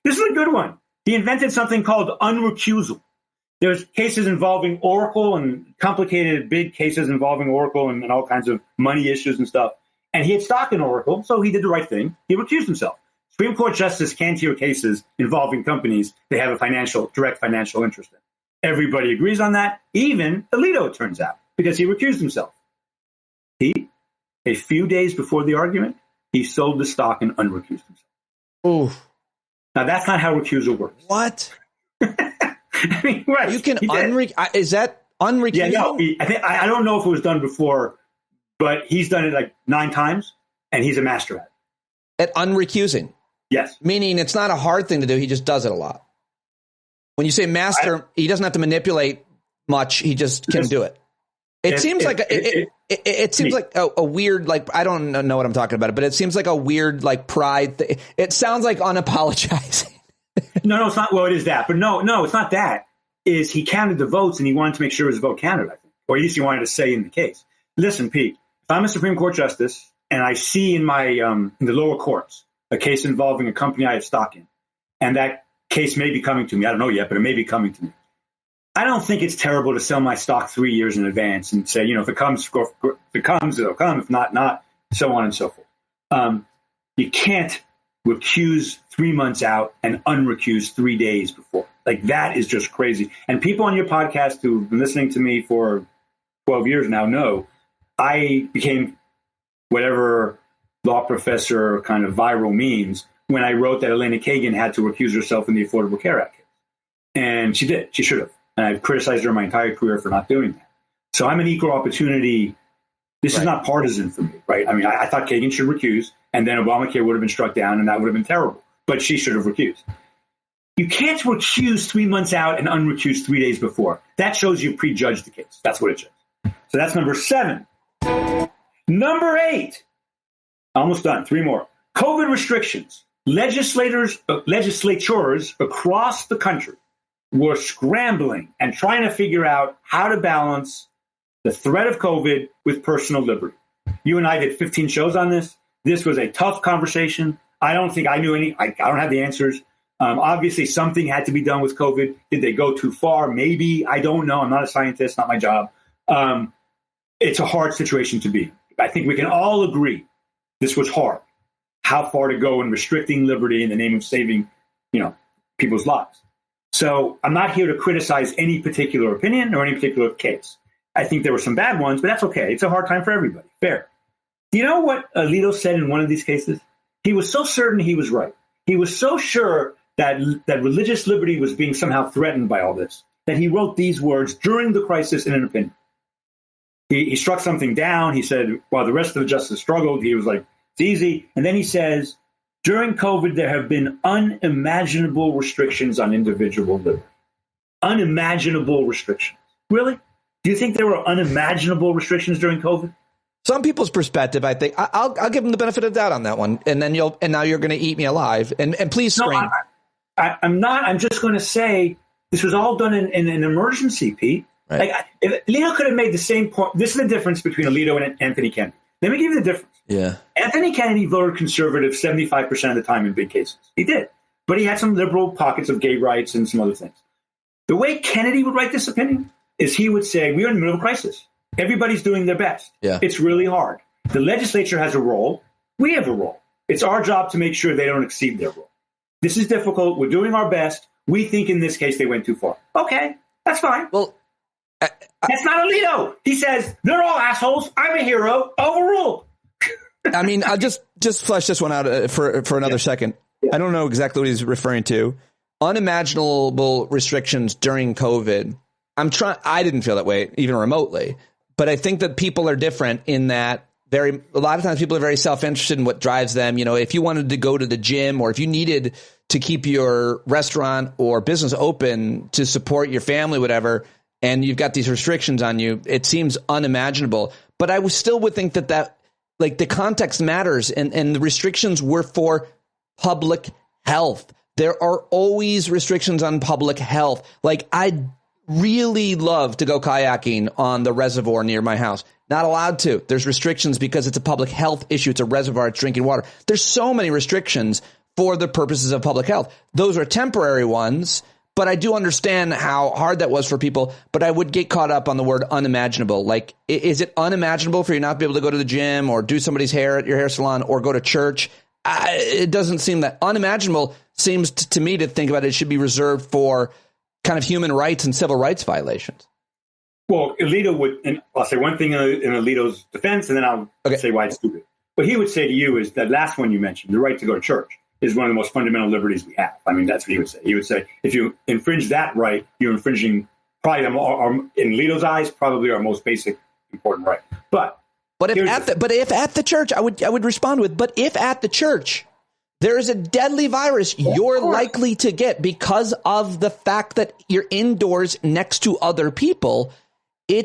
This is a good one. He invented something called unrecusal. There's cases involving Oracle and complicated big cases involving Oracle and all kinds of money issues and stuff. And he had stock in Oracle, so he did the right thing. He recused himself. Supreme Court justice can't hear cases involving companies they have a direct financial interest in. Everybody agrees on that, even Alito, it turns out, because he recused himself. A few days before the argument, he sold the stock and unrecused himself. Oof. Now, that's not how recusal works. What? I mean, right. You can is that unrecusal? Yeah, no. I don't know if it was done before, but he's done it like 9 times, and he's a master at it. At unrecusing? Yes. Meaning it's not a hard thing to do. He just does it a lot. When you say master, he doesn't have to manipulate much. He just can do it. It seems like a weird, like, I don't know what I'm talking about, but it seems like a weird, like, pride thing. It sounds like unapologizing. No, it's not. Well, it is that. But no, it's not that. Is he counted the votes and he wanted to make sure his vote counted, I think. Or at least he wanted to say in the case. Listen, Pete, if I'm a Supreme Court justice and I see in my in the lower courts a case involving a company I have stock in, and that case may be coming to me. I don't know yet, but it may be coming to me. I don't think it's terrible to sell my stock 3 years in advance and say, if it comes, it'll come. If not, so on and so forth. You can't recuse 3 months out and unrecuse 3 days before. Like, that is just crazy. And people on your podcast who've been listening to me for 12 years now know I became whatever law professor kind of viral means when I wrote that Elena Kagan had to recuse herself in the Affordable Care Act case. And she did. She should have. And I've criticized her my entire career for not doing that. So I'm an equal opportunity. This is not partisan for me, right? I mean, I thought Kagan should recuse, and then Obamacare would have been struck down, and that would have been terrible. But she should have recused. You can't recuse 3 months out and unrecuse 3 days before. That shows you prejudged the case. That's what it shows. So that's number 7. Number 8. Almost done. 3 more. COVID restrictions. Legislatures across the country were scrambling and trying to figure out how to balance the threat of COVID with personal liberty. You and I did 15 shows on this. This was a tough conversation. I don't think I knew any. I don't have the answers. Obviously, something had to be done with COVID. Did they go too far? Maybe. I don't know. I'm not a scientist. Not my job. It's a hard situation to be. I think we can all agree this was hard. How far to go in restricting liberty in the name of saving, people's lives. So I'm not here to criticize any particular opinion or any particular case. I think there were some bad ones, but that's okay. It's a hard time for everybody. Fair. Do you know what Alito said in one of these cases? He was so certain he was right. He was so sure that religious liberty was being somehow threatened by all this, that he wrote these words during the crisis in an opinion. He struck something down. He said, while the rest of the justices struggled, he was like, it's easy. And then he says, during COVID, there have been unimaginable restrictions on individual liberty. Unimaginable restrictions. Really? Do you think there were unimaginable restrictions during COVID? Some people's perspective, I think. I'll give them the benefit of the doubt on that one, and then now you're going to eat me alive. And please scream. No, I'm not. I'm just going to say this was all done in an emergency, Pete. Right. Like, if Alito could have made the same point. This is the difference between Alito and Anthony Kennedy. Let me give you the difference. Yeah. Anthony Kennedy voted conservative 75% of the time in big cases. He did. But he had some liberal pockets of gay rights and some other things. The way Kennedy would write this opinion is he would say, we're in the middle of a crisis. Everybody's doing their best. Yeah. It's really hard. The legislature has a role. We have a role. It's our job to make sure they don't exceed their role. This is difficult. We're doing our best. We think in this case they went too far. Okay. That's fine. Well, that's not Alito. He says, they're all assholes. I'm a hero. Overruled. I mean, I'll just flesh this one out for another second. I don't know exactly what he's referring to. Unimaginable restrictions during COVID. I didn't feel that way even remotely, but I think that people are different in that a lot of times people are very self-interested in what drives them. You know, if you wanted to go to the gym or if you needed to keep your restaurant or business open to support your family, whatever, and you've got these restrictions on you, it seems unimaginable. But I still would think that like the context matters, and the restrictions were for public health. There are always restrictions on public health. Like, I'd really love to go kayaking on the reservoir near my house. Not allowed to. There's restrictions because it's a public health issue. It's a reservoir. It's drinking water. There's so many restrictions for the purposes of public health. Those are temporary ones, but I do understand how hard that was for people. But I would get caught up on the word unimaginable. Like, is it unimaginable for you not to be able to go to the gym or do somebody's hair at your hair salon or go to church? It doesn't seem that unimaginable. Seems to me to think about it should be reserved for kind of human rights and civil rights violations. Well, Alito would, and I'll say one thing in Alito's defense, and then I'll say why it's stupid. What he would say to you is that last one you mentioned, the right to go to church, is one of the most fundamental liberties we have. I mean, that's what he would say. He would say, if you infringe that right, you're infringing probably, in Alito's eyes, probably our most basic important right. But if at the church, I would respond with, but if at the church there is a deadly virus you're likely to get because of the fact that you're indoors next to other people, I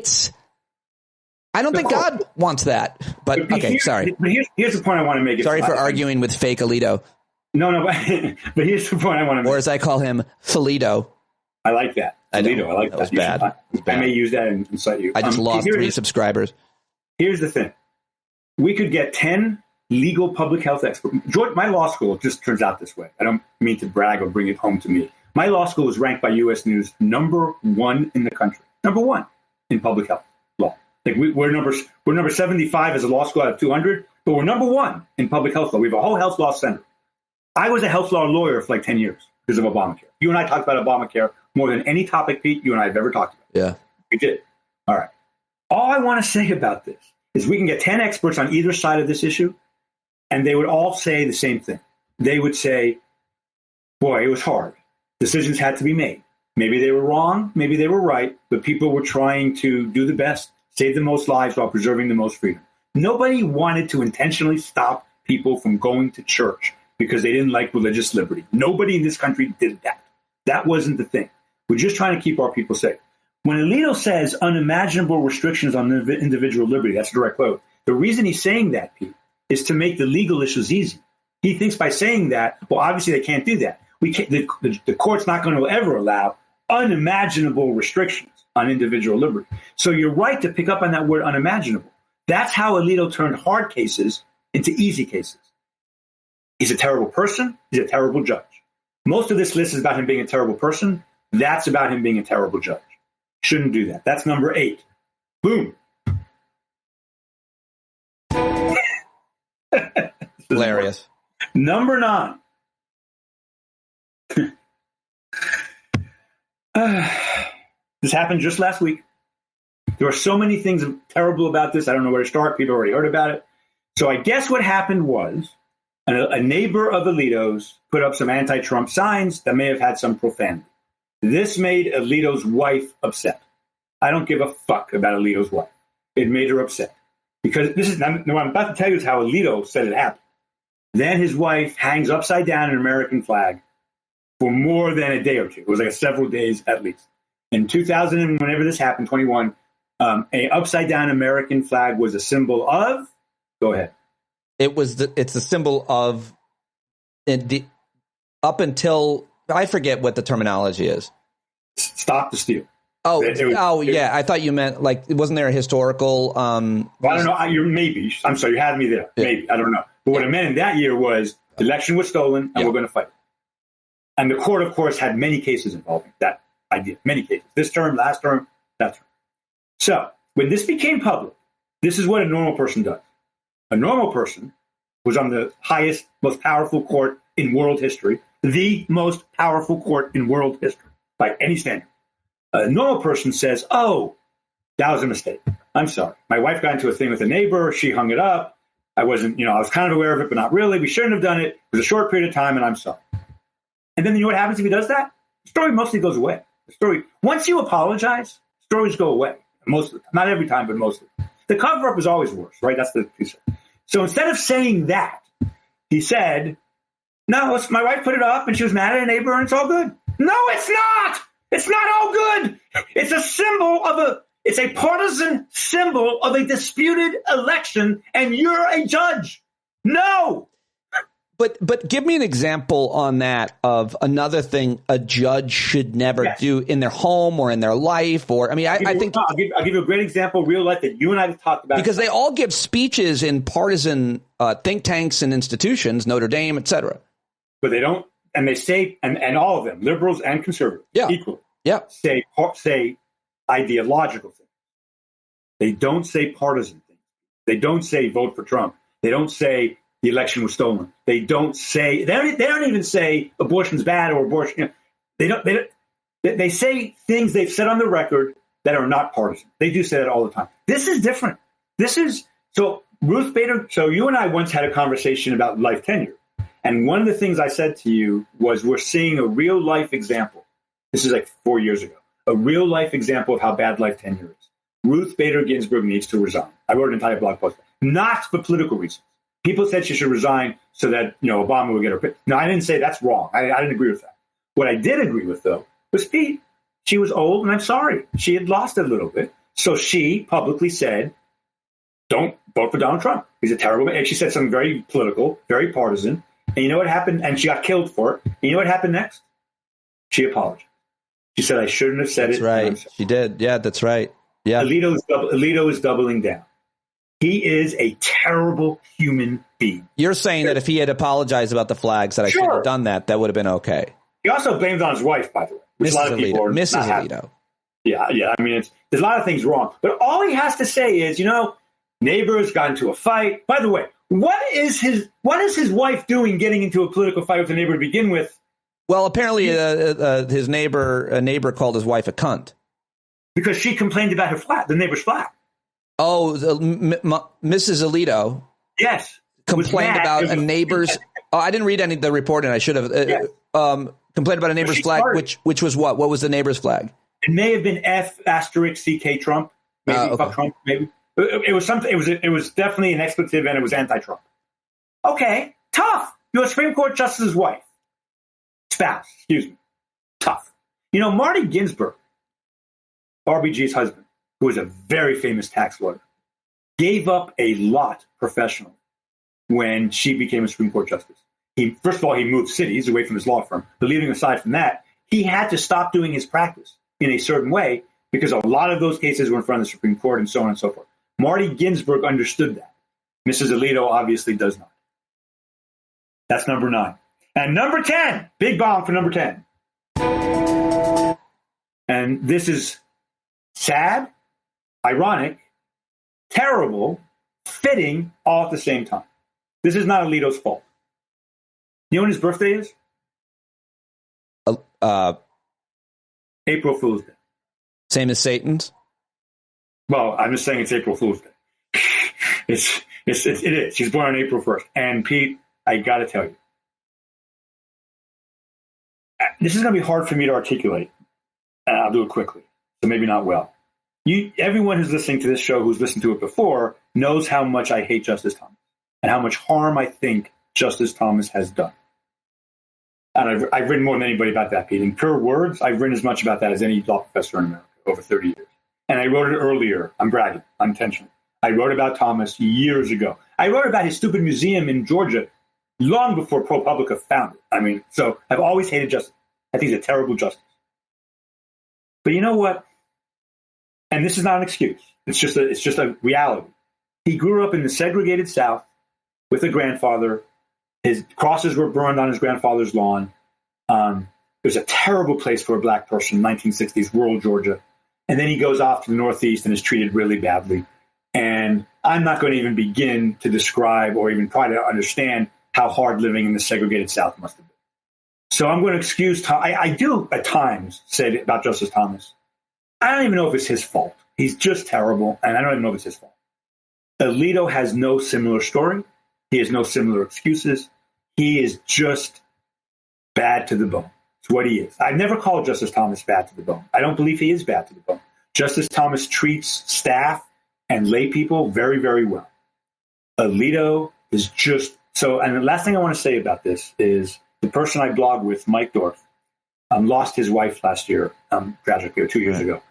don't think God wants that. But okay, sorry. But here's the point I want to make. Sorry for arguing with fake Alito. No, but here's the point I want to make. Or as I call him, Felito. I like that. Alito, I like that. Was bad. I may use that and cite you. I just lost 3 subscribers. Here's the thing. We could get 10 legal public health experts. My law school just turns out this way. I don't mean to brag or bring it home to me. My law school is ranked by U.S. News #1 in the country. #1 in public health law. Like we're number 75 as a law school out of 200, but we're #1 in public health law. We have a whole health law center. I was a health law lawyer for like 10 years because of Obamacare. You and I talked about Obamacare more than any topic, Pete, you and I have ever talked about. Yeah. We did. All right. All I want to say about this is we can get 10 experts on either side of this issue, and they would all say the same thing. They would say, boy, it was hard. Decisions had to be made. Maybe they were wrong, maybe they were right, but people were trying to do the best, save the most lives while preserving the most freedom. Nobody wanted to intentionally stop people from going to church because they didn't like religious liberty. Nobody in this country did that. That wasn't the thing. We're just trying to keep our people safe. When Alito says unimaginable restrictions on individual liberty, that's a direct quote. The reason he's saying that, Pete, is to make the legal issues easy. He thinks by saying that, well, obviously they can't do that. We can't, the court's not going to ever allow unimaginable restrictions on individual liberty. So you're right to pick up on that word unimaginable. That's how Alito turned hard cases into easy cases. He's a terrible person. He's a terrible judge. Most of this list is about him being a terrible person. That's about him being a terrible judge. Shouldn't do that. That's number 8. Boom. Hilarious. Number 9. This happened just last week. There are so many things terrible about this. I don't know where to start. People already heard about it. So I guess what happened was a neighbor of Alito's put up some anti-Trump signs that may have had some profanity. This made Alito's wife upset. I don't give a fuck about Alito's wife. It made her upset. Because what I'm about to tell you is how Alito said it happened. Then his wife hangs upside down an American flag for more than a day or two. It was like several days at least. In 2000, and whenever this happened, 21, a upside down American flag was a symbol of. Go ahead. It's a symbol of up until I forget what the terminology is. Stop the steal. Yeah. I thought you meant like wasn't there a historical? Well, I don't know. Maybe. I'm sorry. You had me there. Yeah. Maybe. I don't know. But what it meant in that year was the election was stolen and we're going to fight it. And the court, of course, had many cases involving that idea. Many cases. This term, last term, that term. So when this became public, this is what a normal person does. A normal person was on the highest, most powerful court in world history, the most powerful court in world history by any standard. A normal person says, oh, that was a mistake. I'm sorry. My wife got into a thing with a neighbor. She hung it up. I wasn't, I was kind of aware of it, but not really. We shouldn't have done it. It was a short period of time, and I'm sorry. And then you know what happens if he does that? The story mostly goes away. The story, once you apologize, stories go away. Most of the time. Not every time, but mostly. The cover-up is always worse, right? That's the piece. So instead of saying that, he said, no, my wife put it up, and she was mad at a neighbor, and it's all good. No, it's not! It's not all good! It's a symbol of it's a partisan symbol of a disputed election, and you're a judge. No! But give me an example on that of another thing a judge should never do in their home or in their life. Or I think I'll give you a great example, real life, that you and I have talked about. Because they all give speeches in partisan think tanks and institutions, Notre Dame, et cetera. But they don't, and they say, and all of them, liberals and conservatives, equally, say ideological things. They don't say partisan things. They don't say vote for Trump. They don't say the election was stolen. They don't even say abortion's bad or abortion. They say things they've said on the record that are not partisan. They do say that all the time. This is different. So Ruth Bader. So you and I once had a conversation about life tenure. And one of the things I said to you was we're seeing a real life example. This is like 4 years ago. A real life example of how bad life tenure is. Ruth Bader Ginsburg needs to resign. I wrote an entire blog post. Not for political reasons. People said she should resign so that Obama would get her pick. No, I didn't say that's wrong. I didn't agree with that. What I did agree with, though, was Pete. She was old, and I'm sorry. She had lost a little bit. So she publicly said, don't vote for Donald Trump. He's a terrible man. And she said something very political, very partisan. And you know what happened? And she got killed for it. And you know what happened next? She apologized. She said, I shouldn't have said it. That's right. She did. Yeah, that's right. Yeah. Alito is doubling down. He is a terrible human being. You're saying that if he had apologized about the flags, that I shouldn't have done that, that would have been okay. He also blamed on his wife, by the way. Which Mrs. a lot of people Alito. are Mrs. Alito. Yeah. I mean, there's a lot of things wrong. But all he has to say is, neighbors got into a fight. By the way, what is his wife doing getting into a political fight with a neighbor to begin with? Well, apparently his neighbor called his wife a cunt. Because she complained about her flat, the neighbor's flat. Oh, Mrs. Alito. Yes. Complained about a neighbor's. I didn't read any of the report, and I should have. Yes. Complained about a neighbor's flag, which was what? What was the neighbor's flag? It may have been F*CK Trump. Maybe okay. Trump. Maybe it was something. It was definitely an expletive, and it was anti-Trump. Okay, tough. You're a Supreme Court justice's wife, spouse. Excuse me. Tough. Marty Ginsburg, RBG's husband, who was a very famous tax lawyer, gave up a lot professionally when she became a Supreme Court justice. First of all, he moved cities away from his law firm. But leaving aside from that, he had to stop doing his practice in a certain way because a lot of those cases were in front of the Supreme Court and so on and so forth. Marty Ginsburg understood that. Mrs. Alito obviously does not. That's number 9. And number 10, big bomb for number 10. And this is sad, ironic, terrible, fitting, all at the same time. This is not Alito's fault. You know when his birthday is? April Fool's Day. Same as Satan's? Well, I'm just saying it's April Fool's Day. It is. She's born on April 1st. And Pete, I got to tell you, this is going to be hard for me to articulate. And I'll do it quickly, so maybe not well. Everyone who's listening to this show, who's listened to it before, knows how much I hate Justice Thomas and how much harm I think Justice Thomas has done. And I've written more than anybody about that, Pete. In pure words, I've written as much about that as any law professor in America over 30 years. And I wrote it earlier. I'm bragging, unintentionally. I wrote about Thomas years ago. I wrote about his stupid museum in Georgia long before ProPublica found it. So I've always hated justice. I think he's a terrible justice. But you know what? And this is not an excuse. It's just a reality. He grew up in the segregated South with a grandfather. His crosses were burned on his grandfather's lawn. It was a terrible place for a black person, 1960s, rural Georgia. And then he goes off to the Northeast and is treated really badly. And I'm not going to even begin to describe or even try to understand how hard living in the segregated South must have been. So I'm going to excuse Tom. I do at times say about Justice Thomas I don't even know if it's his fault. He's just terrible, and I don't even know if it's his fault. Alito has no similar story. He has no similar excuses. He is just bad to the bone. It's what he is. I've never called Justice Thomas bad to the bone. I don't believe he is bad to the bone. Justice Thomas treats staff and lay people very, very well. Alito is just so. And the last thing I want to say about this is the person I blog with, Mike Dorf, lost his wife last year, tragically, or 2 years ago,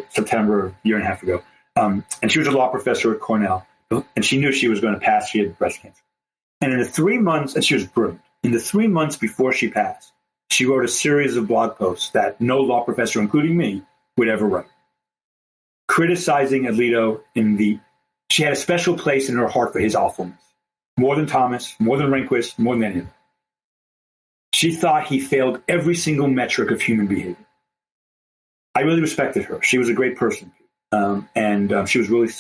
September, a year and a half ago. And she was a law professor at Cornell, and she knew she was going to pass. She had breast cancer. And in the 3 months, and she was brilliant, in the 3 months before she passed, she wrote a series of blog posts that no law professor, including me, would ever write, criticizing Alito she had a special place in her heart for his awfulness, more than Thomas, more than Rehnquist, more than any of them. She thought he failed every single metric of human behavior. I really respected her. She was a great person. And she was really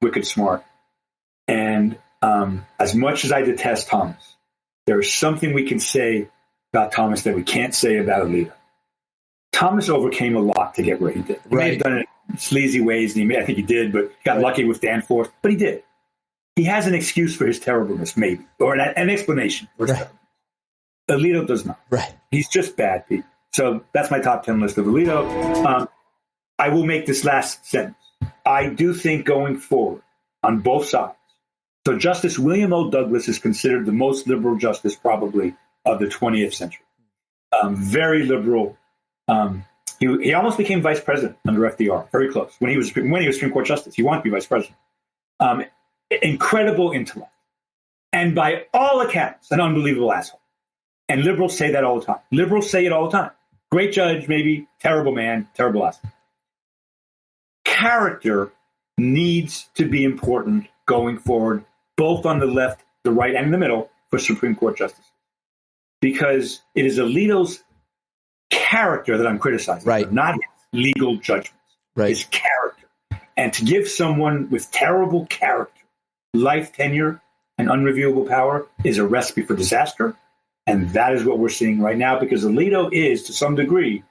wicked smart. And as much as I detest Thomas, there is something we can say about Thomas that we can't say about Alito. Thomas overcame a lot to get where he did. He may have done it in sleazy ways, and I think he did, but got lucky with Danforth. But he did. He has an excuse for his terribleness, maybe, or an explanation for his terribleness. Alito does not. Right. He's just bad, Pete. So that's my top 10 list of Alito. I will make this last sentence. I do think going forward on both sides. So Justice William O. Douglas is considered the most liberal justice probably of the 20th century. Very liberal. He almost became vice president under FDR. Very close. When he was Supreme Court justice, he wanted to be vice president. Incredible intellect. And by all accounts, an unbelievable asshole. And liberals say that all the time. Liberals say it all the time. Great judge, maybe. Terrible man. Terrible asshole. Character needs to be important going forward, both on the left, the right, and the middle for Supreme Court justices. Because it is Alito's character that I'm criticizing, right, not his legal judgments. Right. His character. And to give someone with terrible character life tenure and unreviewable power is a recipe for disaster. And that is what we're seeing right now, because Alito is, to some degree,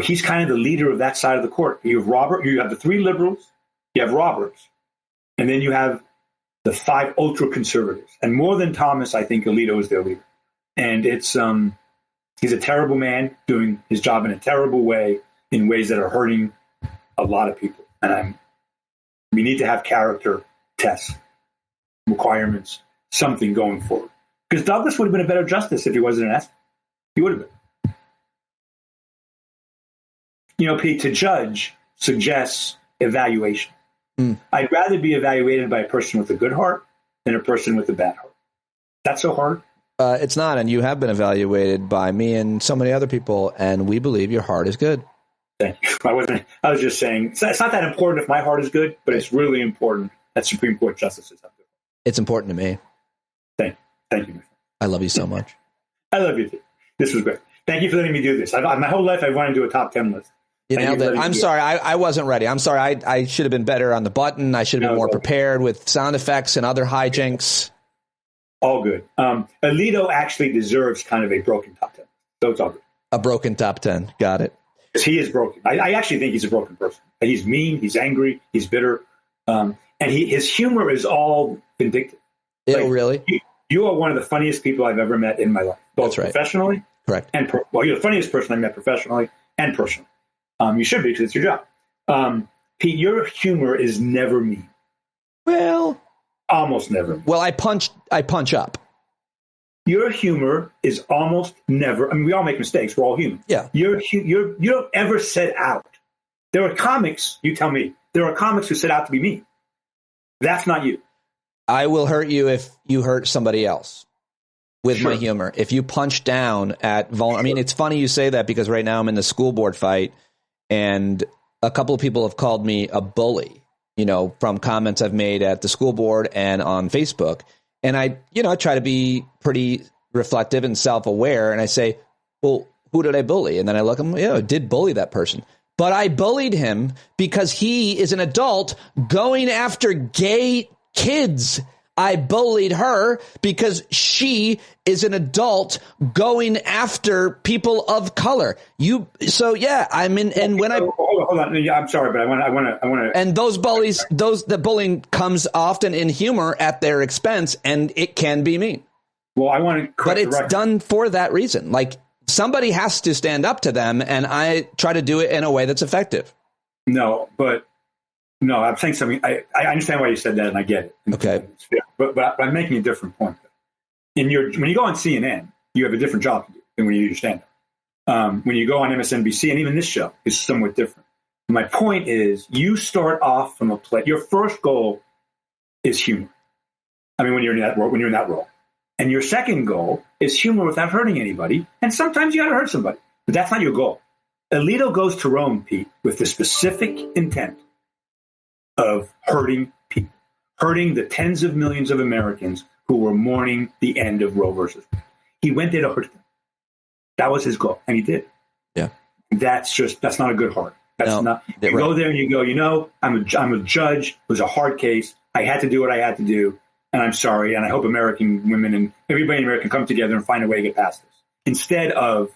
he's kind of the leader of that side of the court. You have the 3 liberals, you have Roberts, and then you have the 5 ultra conservatives. And more than Thomas, I think Alito is their leader. And it's he's a terrible man doing his job in a terrible way, in ways that are hurting a lot of people. And we need to have character tests, requirements, something going forward. Because Douglas would have been a better justice if he wasn't an asshole. He would have been. Pete, to judge suggests evaluation. I'd rather be evaluated by a person with a good heart than a person with a bad heart. That's so hard. It's not, and you have been evaluated by me and so many other people, and we believe your heart is good. Thank you. I was just saying, it's not that important if my heart is good, but it's really important that Supreme Court justices have good. It's important to me. Thank you, my friend. I love you so much. I love you too. This was great. Thank you for letting me do this. My whole life I've wanted to do a top 10 list. You nailed it. I'm sorry. I wasn't ready. I'm sorry. I should have been better on the button. I should have been more prepared with sound effects and other hijinks. All good. Alito actually deserves kind of a broken top 10. So it's all good. A broken top 10. Got it. He is broken. I actually think he's a broken person. He's mean. He's angry. He's bitter. And his humor is all vindictive. Really? You are one of the funniest people I've ever met in my life. Both professionally. Correct. And you're the funniest person I met professionally and personally. You should be, because it's your job. Pete, your humor is never mean. Well, almost never. Well, I punch up. Your humor is almost never. I mean, we all make mistakes. We're all human. Yeah. You don't ever set out. There are comics. You tell me. There are comics who set out to be mean. That's not you. I will hurt you if you hurt somebody else with my humor. If you punch down at I mean, it's funny you say that, because right now I'm in the school board fight. And a couple of people have called me a bully, from comments I've made at the school board and on Facebook. And I try to be pretty reflective and self-aware. And I say, well, who did I bully? And then I look, I did bully that person. But I bullied him because he is an adult going after gay kids. I bullied her because she is an adult going after people of color. Hold on. Yeah, I'm sorry, but I want to. And those bullies, the bullying comes often in humor at their expense, and it can be mean. Well, I want to correct. But it's done for that reason. Like, somebody has to stand up to them, and I try to do it in a way that's effective. No, I'm saying something. I understand why you said that, and I get it. Okay. But I'm making a different point. When you go on CNN, you have a different job to do than when you do your stand-up. When you go on MSNBC, and even this show is somewhat different. My point is, you start off from a place. Your first goal is humor. I mean, when you're in that role. And your second goal is humor without hurting anybody. And sometimes you got to hurt somebody. But that's not your goal. Alito goes to Rome, Pete, with the specific intent of hurting people, hurting the tens of millions of Americans who were mourning the end of Roe versus Wade. He went there to hurt them. That was his goal, and he did. Yeah. That's not a good heart. You go there and you go, I'm a judge. It was a hard case. I had to do what I had to do. And I'm sorry, and I hope American women and everybody in America come together and find a way to get past this. Instead of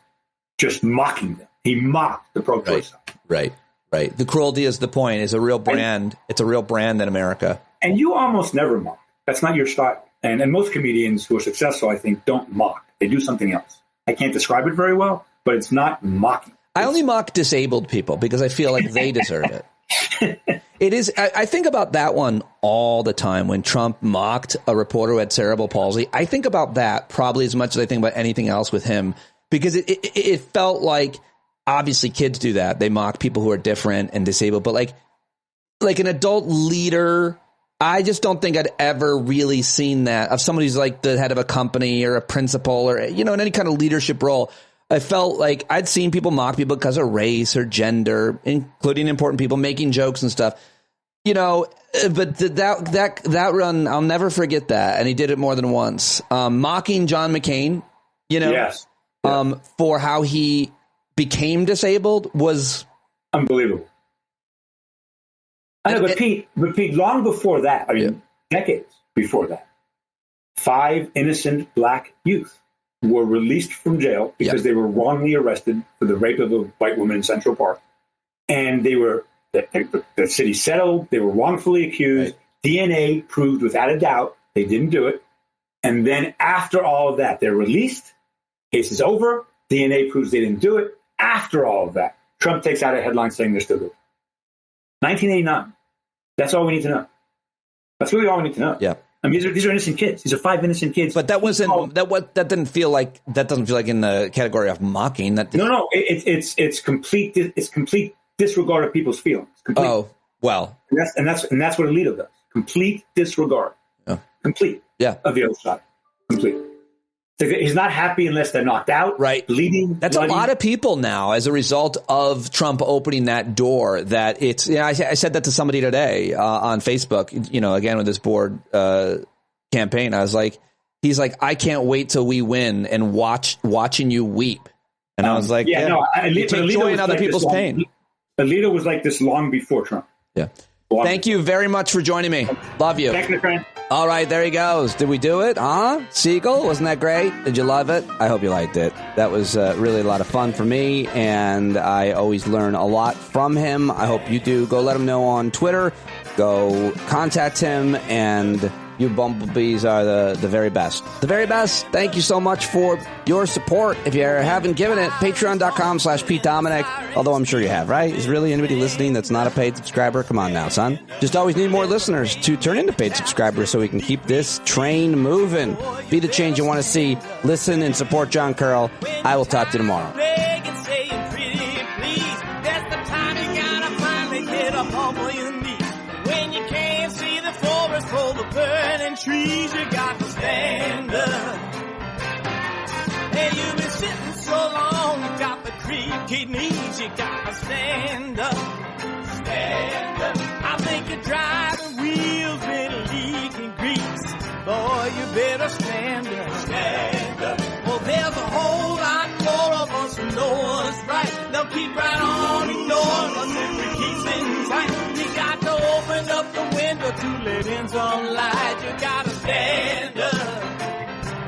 just mocking them. He mocked the pro-choice side. Right. The cruelty is the point. It's a real brand. It's a real brand in America. And you almost never mock. That's not your style. And most comedians who are successful, I think, don't mock. They do something else. I can't describe it very well, but it's not mocking. I only mock disabled people because I feel like they deserve it. It is. I think about that one all the time when Trump mocked a reporter who had cerebral palsy. I think about that probably as much as I think about anything else with him, because it felt like, obviously kids do that. They mock people who are different and disabled. But like an adult leader, I just don't think I'd ever really seen that of somebody who's like the head of a company or a principal or, in any kind of leadership role. I felt like I'd seen people mock people because of race or gender, including important people, making jokes and stuff, but that run, I'll never forget that. And he did it more than once. Mocking John McCain, yes. For how he became disabled was unbelievable. I know, but Pete, long before that, decades before that, 5 innocent black youth were released from jail because they were wrongly arrested for the rape of a white woman in Central Park. And the city settled. They were wrongfully accused. Right. DNA proved without a doubt they didn't do it. And then after all of that, they're released. Case is over. DNA proves they didn't do it. After all of that, Trump takes out a headline saying they're still good. 1989. That's all we need to know. That's really all we need to know. Yeah. I mean, these are innocent kids. These are 5 innocent kids. But that wasn't that doesn't feel like in the category of mocking. No. It's complete. It's complete disregard of people's feelings. Complete. Oh well. And that's what Alito does. Complete disregard. Oh. Complete. Yeah. Of the other side. Complete. He's not happy unless they're knocked out. Right. Bleeding. That's bloody. A lot of people now as a result of Trump opening that door. That it's. I said that to somebody today on Facebook. Again with this board campaign, I was like, he's like, I can't wait till we win and watching you weep. And I was like, you take joy in other people's pain. Alito was like this long before Trump. Yeah. Thank you very much for joining me. Love you. Thanks, my friend. All right, there he goes. Did we do it? Segall, wasn't that great? Did you love it? I hope you liked it. That was really a lot of fun for me, and I always learn a lot from him. I hope you do. Go let him know on Twitter. Go contact him, and you bumblebees are the very best. The very best. Thank you so much for your support. If you haven't given it, patreon.com/Pete Dominic. Although I'm sure you have, right? Is really anybody listening that's not a paid subscriber? Come on now, son. Just always need more listeners to turn into paid subscribers so we can keep this train moving. Be the change you want to see. Listen and support John Curl. I will talk to you tomorrow. For the burning trees, you got to stand up. Hey, you've been sitting so long, you got the creaky knees, you got to stand up. Stand up. I think your driving wheels been leaking grease. Boy, you better stand up. Stand up. Well, there's a whole lot more of us who know what's right. They'll keep right on ignoring us if we keep sitting tight. You got to open up the window to let in some light. You gotta stand up.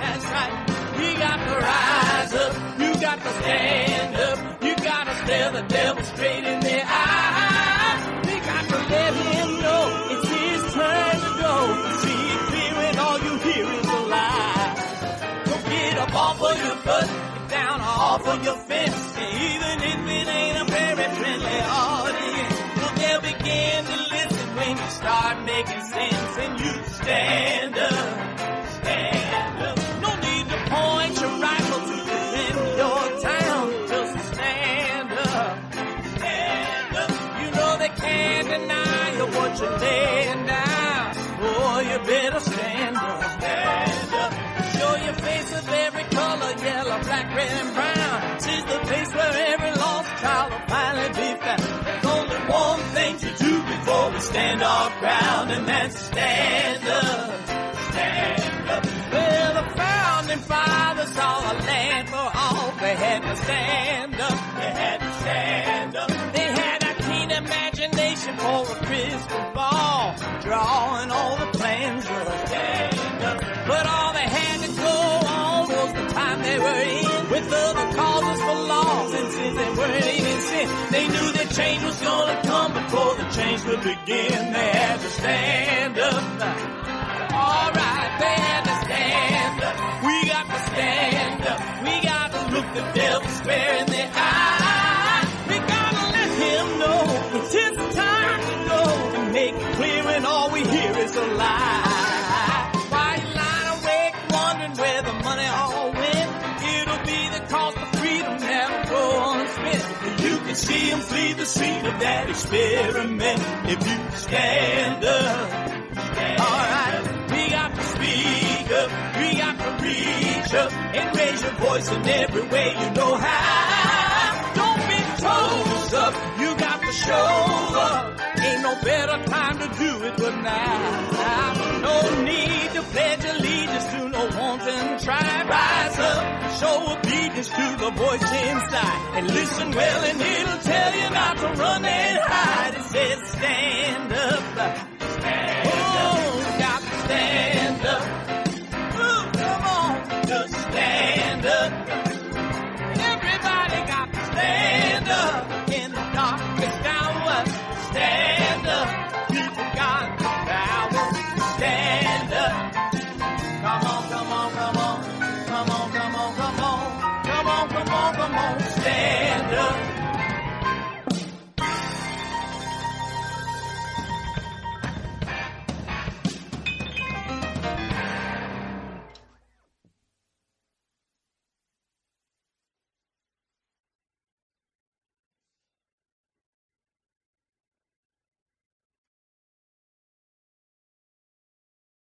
That's right. We got to rise up. You got to stand up. You got to stare the devil straight in the eye. We got to let him know it's his turn to go. See it clear and all you hear is a lie. Don't get up off of your butt, get down off of your fence. And even if it ain't a very friendly audience, well, they'll begin to listen when you start making sense. And you stand up, stand up. No need to point your rifle to defend your town. Just stand up, stand up. You know they can't deny you what you're laying down. Oh, you better stand up, stand up. Show your face of every color, yellow, black, red, and brown. This is the place where every lost child will finally be found. There's only one thing to do before we stand our ground, and that's stand up, stand up. Well, the founding fathers saw a land for all. They had to stand up, they had to stand up. They had a keen imagination for a crystal ball, drawing all the plans of stand up. But all they had to go on was the time they were in, with other causes for laws, and since they weren't even sin, they knew that change was gonna come before the change would begin. They had to stand up. All right, they had to stand up. We got to stand up. We got to look the devil square in the eye. We gotta let him know it's his time to go, and make it clear when all we hear is a lie. Why you lying awake wondering where the money all went? It'll be the cost of freedom that'll go unspent. You can see him flee the scene of that experiment if you stand up. All right, we got to speak up, we got to reach up, and raise your voice in every way you know how. Don't be toes up, you got to show up. Ain't no better time to do it but now. No need to pledge allegiance to no wanton tribe. Rise up, show obedience to the voice inside, and listen well and it'll tell you not to run and hide. It says stand up.